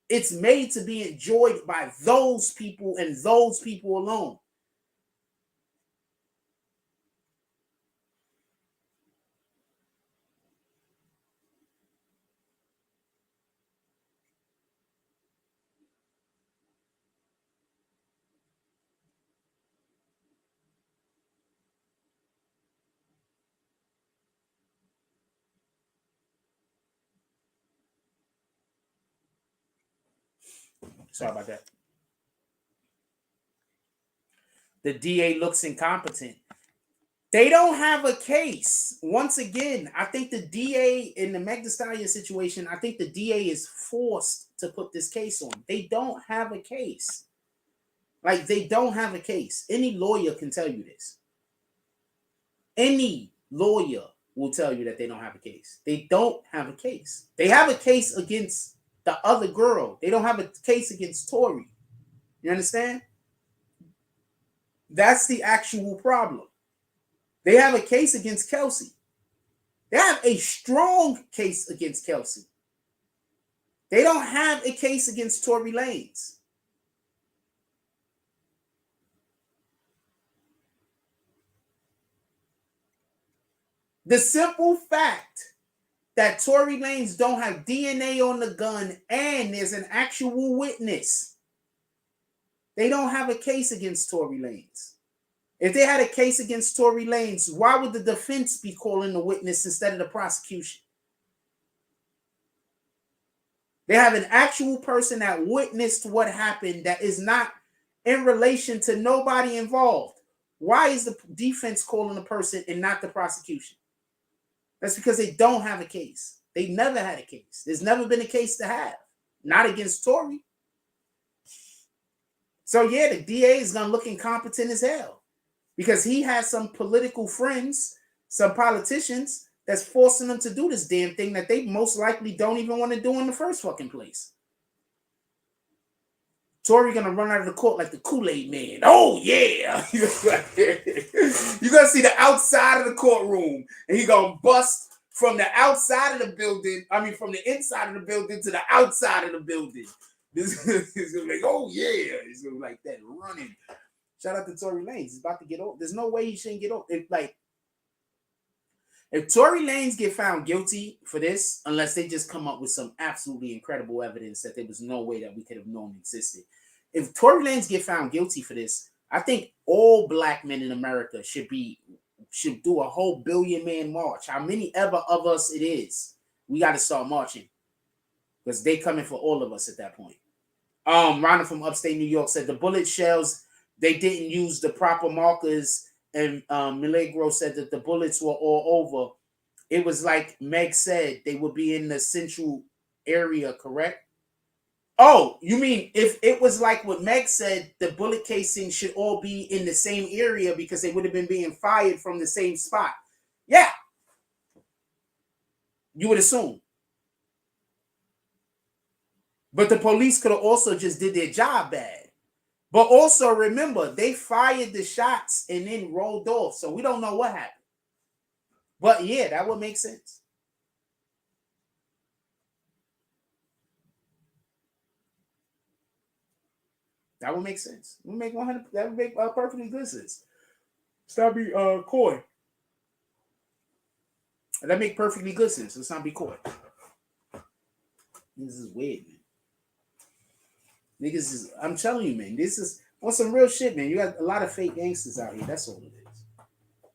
[SPEAKER 1] It's made to be enjoyed by those people and those people alone. Sorry about that. The DA looks incompetent. They don't have a case. Once again, I think the DA in the Meg Thee Stallion situation, I think the DA is forced to put this case on. They don't have a case. Like, they don't have a case. Any lawyer can tell you this. Any lawyer will tell you that they don't have a case. They don't have a case. They have a case against the other girl. They don't have a case against Tory. You understand? That's the actual problem. They have a case against Kelsey. They have a strong case against Kelsey. They don't have a case against Tory Lanez. The simple fact that Tory Lanez don't have DNA on the gun and there's an actual witness, they don't have a case against Tory Lanez. If they had a case against Tory Lanez, why would the defense be calling the witness instead of the prosecution? They have an actual person that witnessed what happened that is not in relation to nobody involved. Why is the defense calling the person and not the prosecution? That's because they don't have a case. They never had a case. There's never been a case to have. Not against Tory. So yeah, the DA is going to look incompetent as hell. Because he has some political friends, some politicians, that's forcing them to do this damn thing that they most likely don't even want to do in the first fucking place. Tory gonna run out of the court like the Kool-Aid man. Oh yeah! You gonna see the outside of the courtroom, and he gonna bust from the outside of the building. I mean, from the inside of the building to the outside of the building. He's gonna be like, oh yeah! He's gonna be like that running. Shout out to Tory Lanez. He's about to get off. There's no way he shouldn't get off. If Tory Lanez get found guilty for this, unless they just come up with some absolutely incredible evidence that there was no way that we could have known existed. If Tory Lanez get found guilty for this, I think all black men in America should do a whole billion-man march. How many ever of us it is, we got to start marching. Because they coming for all of us at that point. Rhonda from upstate New York said the bullet shells, they didn't use the proper markers, and Milagro said that the bullets were all over. It was like Meg said, they would be in the central area, correct? Oh, you mean if it was like what Meg said, the bullet casing should all be in the same area because they would have been being fired from the same spot. Yeah. You would assume. But the police could have also just did their job bad. But also remember, they fired the shots and then rolled off. So we don't know what happened. But yeah, that would make sense. That would make sense. That would make perfectly good sense. Stop being coy. That make perfectly good sense. Let's not be coy. This is weird, man. Niggas is, I'm telling you, man, this is on some real shit, man. You got a lot of fake gangsters out here. That's all it is.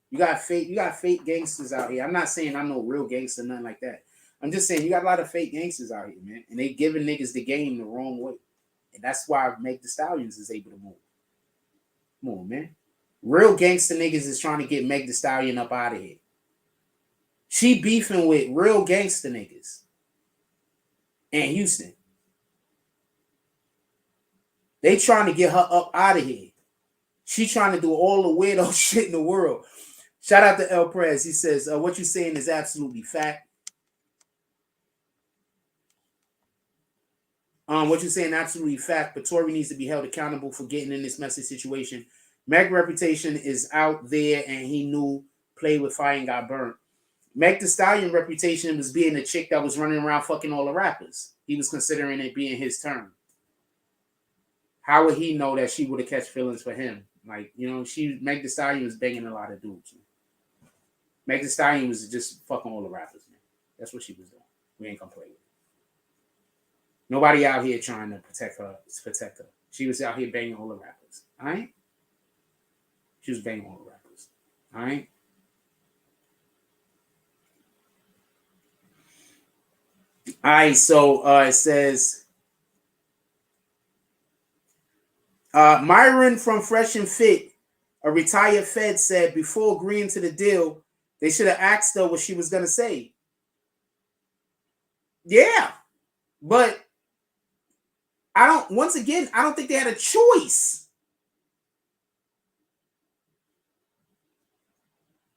[SPEAKER 1] You got fake gangsters out here. I'm not saying I'm no real gangster, nothing like that. I'm just saying you got a lot of fake gangsters out here, man. And they giving niggas the game the wrong way. And that's why Meg Thee Stallions is able to move. Come on, man. Real gangster niggas is trying to get Meg Thee Stallion up out of here. She beefing with real gangster niggas in Houston. They trying to get her up out of here. She trying to do all the weirdo shit in the world. Shout out to El Prez. He says, what you're saying is absolutely fact. What you're saying absolutely fact, but Tory needs to be held accountable for getting in this messy situation. Meg's reputation is out there, and he knew play with fire and got burnt. Meg Thee Stallion reputation was being a chick that was running around fucking all the rappers. He was considering it being his turn. How would he know that she would have catch feelings for him? Like, you know, Meg Thee Stallion was banging a lot of dudes. Man. Meg Thee Stallion was just fucking all the rappers, man. That's what she was doing. We ain't gonna play with it. Nobody out here trying to protect her. She was out here banging all the rappers. All right? She was banging all the rappers. All right? All right, so it says, Myron from Fresh and Fit, a retired Fed, said before agreeing to the deal, they should have asked her what she was going to say. Yeah, but I don't think they had a choice.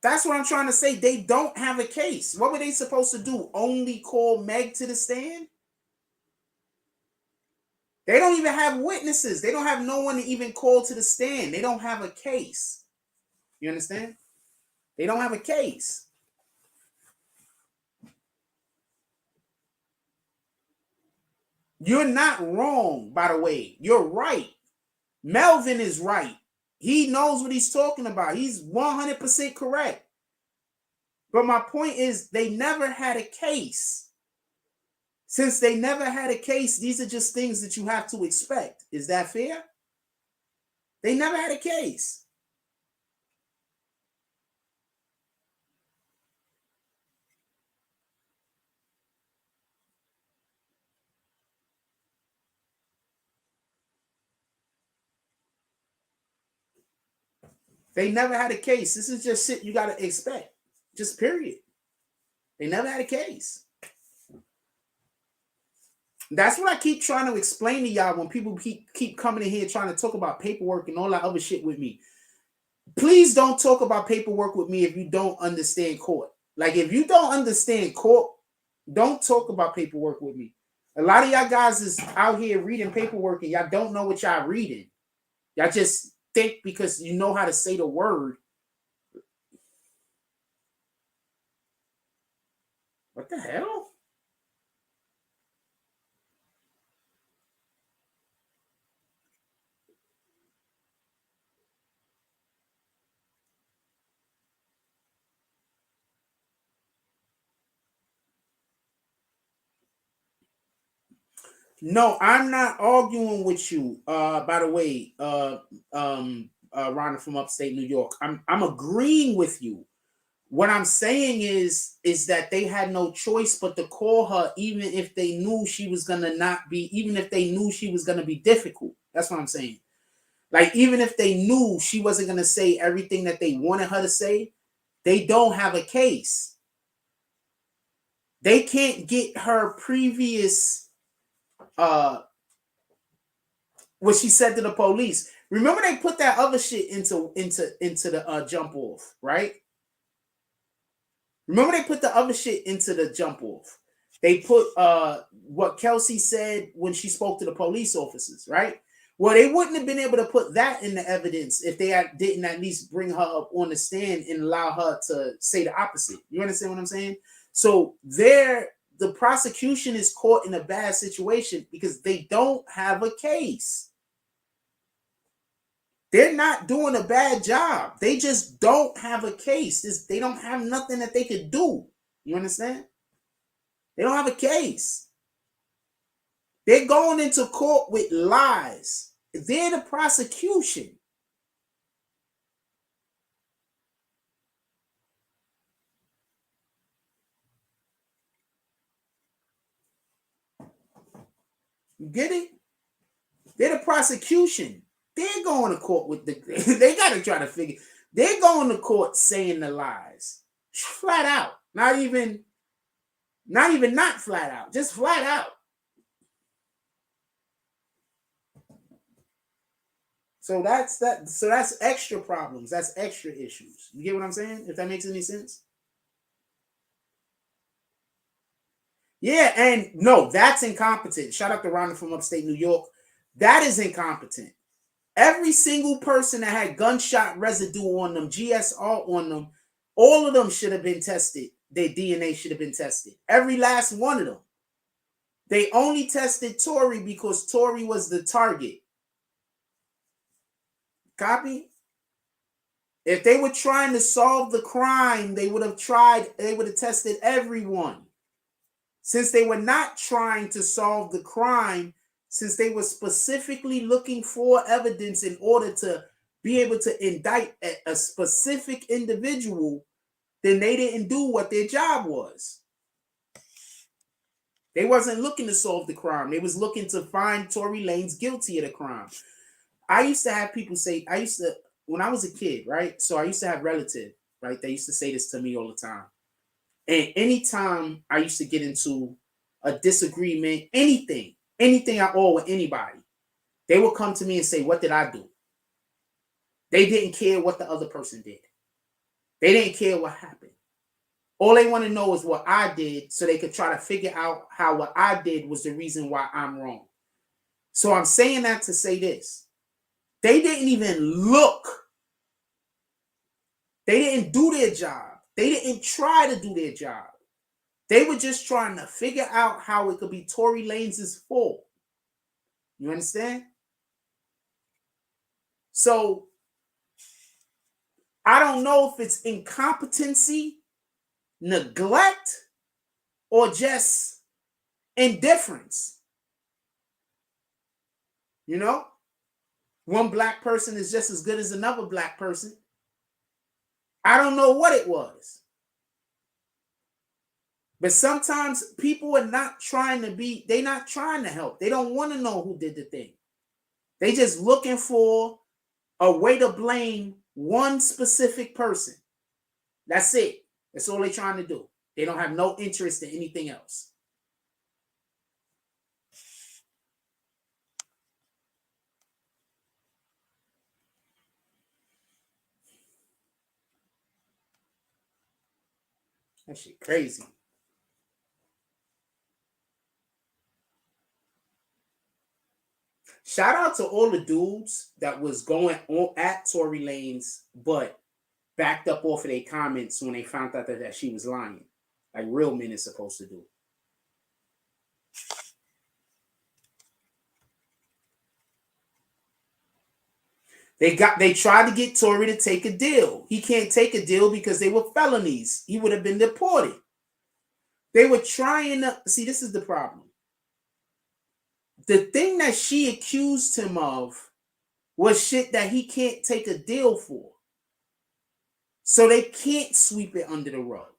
[SPEAKER 1] That's what I'm trying to say. They don't have a case. What were they supposed to do? Only call Meg to the stand? They don't even have witnesses. They don't have no one to even call to the stand. They don't have a case. You understand? They don't have a case. You're not wrong, by the way. You're right. Melvin is right. He knows what he's talking about. He's 100% correct. But my point is, they never had a case. Since they never had a case, these are just things that you have to expect. Is that fair? They never had a case. They never had a case. This is just shit you got to expect. Just period. They never had a case. That's what I keep trying to explain to y'all when people keep coming in here trying to talk about paperwork and all that other shit with me. Please don't talk about paperwork with me if you don't understand court. Like, if you don't understand court, don't talk about paperwork with me. A lot of y'all guys is out here reading paperwork and y'all don't know what y'all reading. Y'all just think because you know how to say the word. What the hell? No, I'm not arguing with you. By the way, Rhonda from upstate New York. I'm agreeing with you. What I'm saying is that they had no choice but to call her, even if they knew she was gonna not be, even if they knew she was gonna be difficult. That's what I'm saying. Like, even if they knew she wasn't gonna say everything that they wanted her to say, they don't have a case. They can't get her previous what she said to the police. Remember, they put that other shit into the jump off, right? Remember, they put the other shit into the jump off. They put what Kelsey said when she spoke to the police officers, right? Well, they wouldn't have been able to put that in the evidence if they didn't at least bring her up on the stand and allow her to say the opposite. You understand what I'm saying? So the prosecution is caught in a bad situation because they don't have a case. They're not doing a bad job. They just don't have a case. They don't have nothing that they could do. You understand? They don't have a case. They're going into court with lies. They're the prosecution. You get it? They're the prosecution. They're going to court with they got to try to figure. They're going to court saying the lies. Flat out. Not even not flat out. Just flat out. So that's that. So that's extra problems. That's extra issues. You get what I'm saying? If that makes any sense. Yeah, and no, that's incompetent. Shout out to Rhonda from upstate New York. That is incompetent. Every single person that had gunshot residue on them, GSR on them, all of them should have been tested. Their DNA should have been tested. Every last one of them. They only tested Tory because Tory was the target. Copy? If they were trying to solve the crime, they would have tested everyone. Since they were not trying to solve the crime, since they were specifically looking for evidence in order to be able to indict a specific individual, then they didn't do what their job was. They wasn't looking to solve the crime. They was looking to find Tory Lanez guilty of the crime. I used to have people say, when I was a kid, right? So I used to have relatives, right? They used to say this to me all the time. And anytime I used to get into a disagreement, anything at all with anybody, they would come to me and say, what did I do? They didn't care what the other person did. They didn't care what happened. All they want to know is what I did so they could try to figure out how what I did was the reason why I'm wrong. So I'm saying that to say this. They didn't even look. They didn't do their job. They didn't try to do their job. They were just trying to figure out how it could be Tory Lanez's fault. You understand? So I don't know if it's incompetency, neglect, or just indifference. You know? One black person is just as good as another black person. I don't know what it was. But sometimes people are not trying to be, they're not trying to help. They don't want to know who did the thing. They just looking for a way to blame one specific person. That's it. That's all they're trying to do. They don't have no interest in anything else. That shit crazy. Shout out to all the dudes that was going on at Tory Lanez, but backed up off of their comments when they found out that she was lying, like real men is supposed to do. They tried to get Tory to take a deal. He can't take a deal because they were felonies. He would have been deported. They were trying to see. This is the problem. The thing that she accused him of was shit that he can't take a deal for. So they can't sweep it under the rug.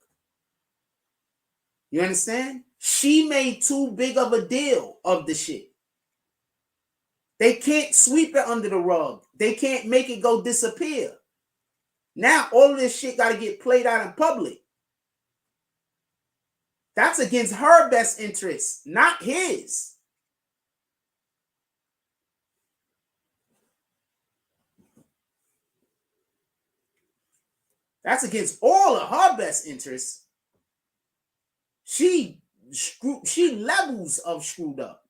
[SPEAKER 1] You understand? She made too big of a deal of the shit. They can't sweep it under the rug. They can't make it go disappear. Now all of this shit got to get played out in public. That's against her best interest, not his. That's against all of her best interests. She levels of screwed up.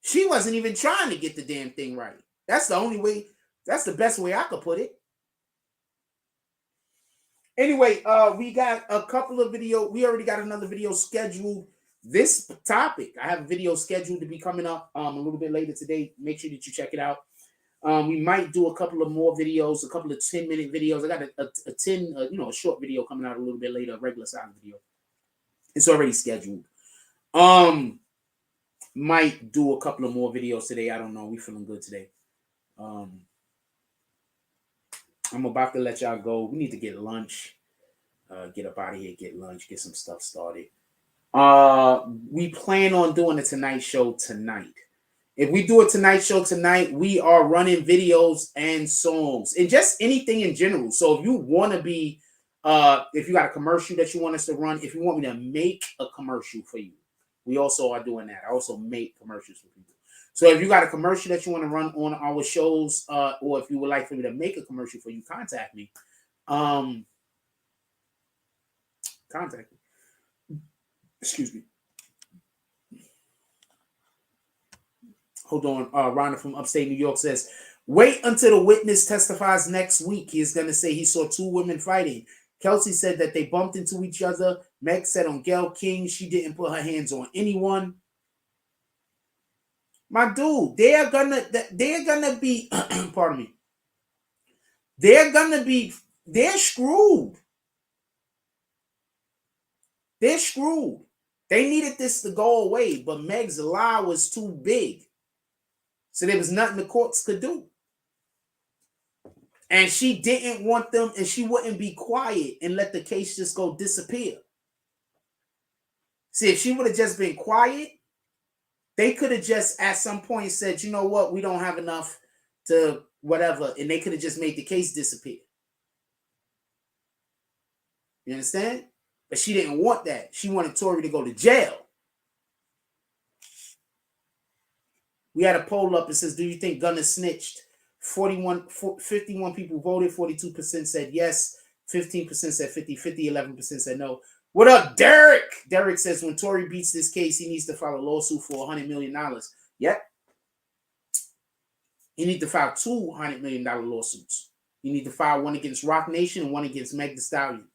[SPEAKER 1] She wasn't even trying to get the damn thing right. That's the only way. That's the best way I could put it. Anyway, we got a couple of videos. We already got another video scheduled. This topic, I have a video scheduled to be coming up a little bit later today. Make sure that you check it out. We might do a couple of more videos, a couple of 10-minute videos. I got a short video coming out a little bit later, a regular size video. It's already scheduled. Might do a couple of more videos today. I don't know. We feeling good today. I'm about to let y'all go. We need to get lunch. Get up out of here, get lunch, get some stuff started. We plan on doing a Tonight Show tonight. If we do a Tonight Show tonight, we are running videos and songs and just anything in general. So if you want to be, if you got a commercial that you want us to run, if you want me to make a commercial for you, we also are doing that. I also make commercials for people. So if you got a commercial that you want to run on our shows, or if you would like for me to make a commercial for you, contact me. Contact me. Excuse me. Hold on. Rhonda from upstate New York says, wait until the witness testifies next week. He is going to say he saw two women fighting. Kelsey said that they bumped into each other. Meg said on Gayle King, she didn't put her hands on anyone. My dude, they're gonna be, pardon me. They're screwed. They're screwed. They needed this to go away, but Meg's lie was too big. So there was nothing the courts could do. And she didn't want them, and she wouldn't be quiet and let the case just go disappear. See, if she would have just been quiet, they could have just at some point said, you know what, we don't have enough to whatever, and they could have just made the case disappear. You understand? But she didn't want that. She wanted Tory to go to jail. We had a poll up that says, do you think Gunna snitched? 51 people voted, 42% said yes, 15% said 50-50, 11% said no. What up, Derek? Derek says, when Tory beats this case, he needs to file a lawsuit for $100 million. Yep. He needs to file $200 million lawsuits. You need to file one against Rock Nation and one against Meg Thee Stallion.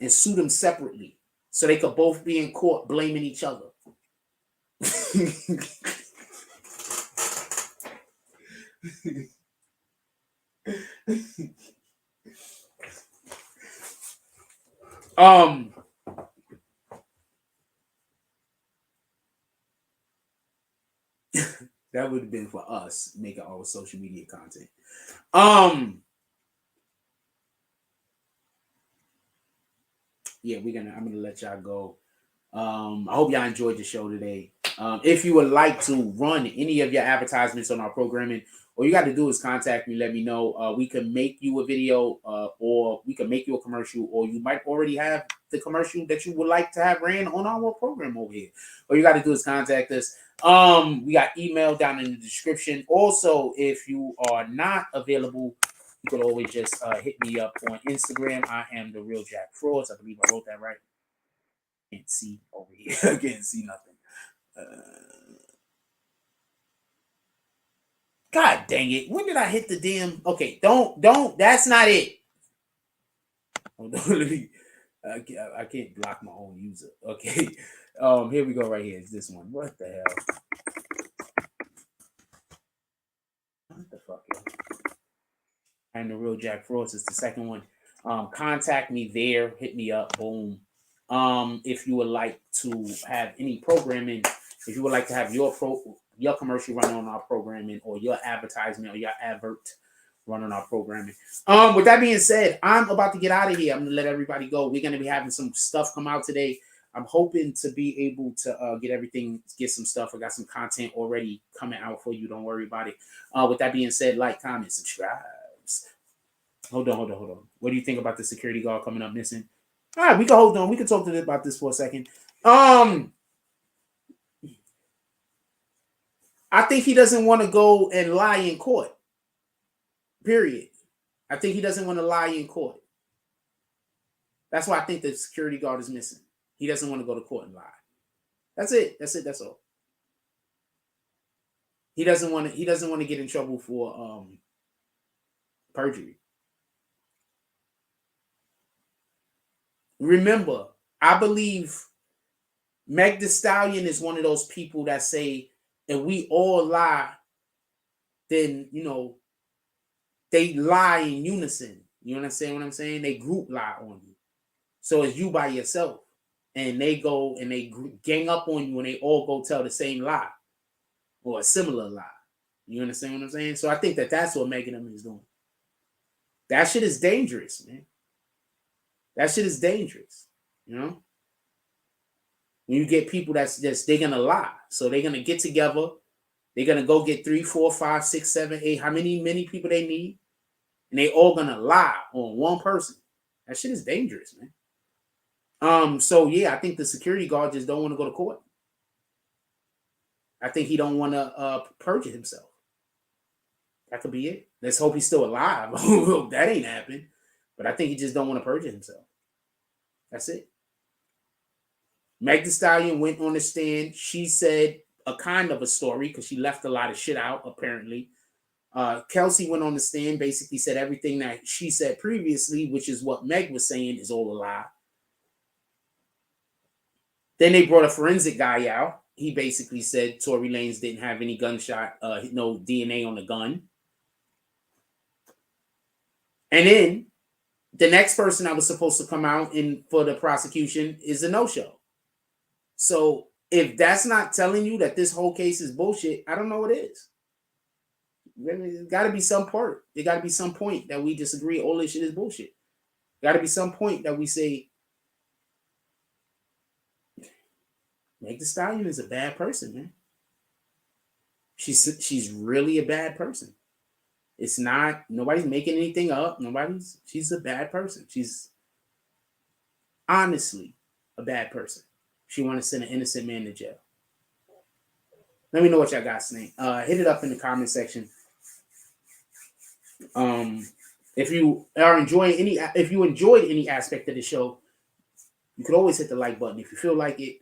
[SPEAKER 1] And sue them separately so they could both be in court blaming each other. That would have been for us making our social media content. Yeah, I'm gonna let y'all go. I hope y'all enjoyed the show today. If you would like to run any of your advertisements on our programming, all you got to do is contact me. Let me know. We can make you a video, or we can make you a commercial, or you might already have the commercial that you would like to have ran on our program over here. All you got to do is contact us. We got email down in the description. Also, if you are not available, you could always just hit me up on Instagram. I am the real Jack Frauds. I believe I wrote that right. Can't see over here. I can't see nothing. God dang it. When did I hit the damn? Okay, don't. That's not it. Hold on, I can't block my own user. Okay. Here we go right here. It's this one. What the hell? What the fuck? I'm the real Jack Frauds. It's the second one. Contact me there. Hit me up. Boom. If you would like to have any programming, if you would like to have your commercial run on our programming, or your advertisement or your advert run on our programming. With that being said, I'm about to get out of here. I'm gonna let everybody go. We're gonna be having some stuff come out today. I'm hoping to be able to get some stuff. I got some content already coming out for you. Don't worry about it. With that being said, like, comment, subscribe. Hold on. What do you think about the security guard coming up missing? All right, we can hold on. We can talk about this for a second. I think he doesn't want to go and lie in court. Period. I think he doesn't want to lie in court. That's why I think the security guard is missing. He doesn't want to go to court and lie. That's it. That's all. He doesn't want to get in trouble for perjury. Remember, I believe Meg Thee Stallion is one of those people that say, if we all lie, then, they lie in unison. You understand what I'm saying? They group lie on you. So it's you by yourself. And they go and they gang up on you and they all go tell the same lie or a similar lie. You understand what I'm saying? So I think that's what Megan is doing. That shit is dangerous, man. That shit is dangerous, When you get people they're gonna lie. So they're gonna get together, they're gonna go get 3, 4, 5, 6, 7, 8, how many people they need, and they all gonna lie on one person. That shit is dangerous, man. So yeah, I think the security guard just don't want to go to court. I think he don't want to perjure himself. That could be it. Let's hope he's still alive. That ain't happened. But I think he just don't want to perjure himself. That's it. Meg Thee Stallion went on the stand. She said a kind of a story because she left a lot of shit out, apparently. Kelsey went on the stand, basically said everything that she said previously, which is what Meg was saying, is all a lie. Then they brought a forensic guy out. He basically said Tory Lanez didn't have any gunshot, no DNA on the gun. And then the next person that was supposed to come out for the prosecution is a no-show. So if that's not telling you that this whole case is bullshit, I don't know what is. There's got to be some part. There got to be some point that we disagree. All this shit is bullshit. Got to be some point that we say, Meg Thee Stallion is a bad person, man. She's really a bad person. It's not, nobody's making anything up. She's a bad person. She's honestly a bad person. She want to send an innocent man to jail. Let me know what y'all got saying. Hit it up in the comment section. If you enjoyed any aspect of the show, you could always hit the like button. If you feel like it,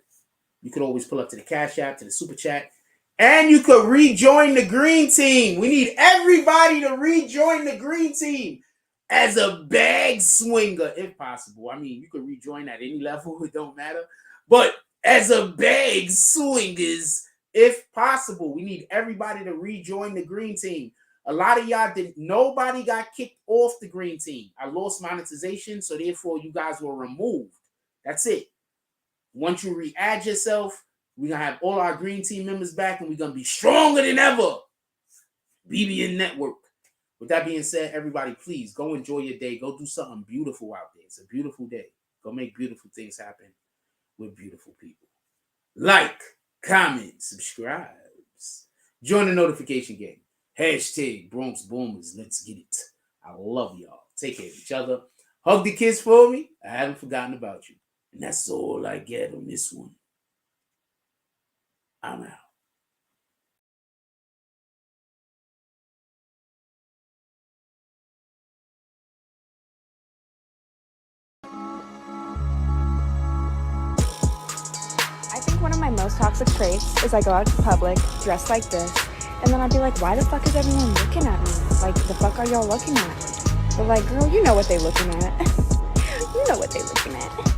[SPEAKER 1] you could always pull up to the Cash App, to the Super Chat, and you could rejoin the Green Team. We need everybody to rejoin the Green Team as a bag swinger, if possible. I mean, you could rejoin at any level. It don't matter. But as a bag swingers, if possible, we need everybody to rejoin the Green Team. A lot of y'all didn't. Nobody got kicked off the Green Team. I lost monetization, so therefore you guys were removed. That's it. Once you re-add yourself, we're going to have all our Green Team members back, and we're going to be stronger than ever. BBN Network. With that being said, everybody, please go enjoy your day. Go do something beautiful out there. It's a beautiful day. Go make beautiful things happen with beautiful people. Like, comment, subscribe. Join the notification game. Hashtag Bronx Boomers. Let's get it. I love y'all. Take care of each other. Hug the kids for me. I haven't forgotten about you. And that's all I get on this one. I'm out.
[SPEAKER 6] I think one of my most toxic traits is I go out to public dressed like this, and then I'd be like, why the fuck is everyone looking at me? Like, the fuck are y'all looking at? They're like, girl, you know what they looking at. You know what they looking at.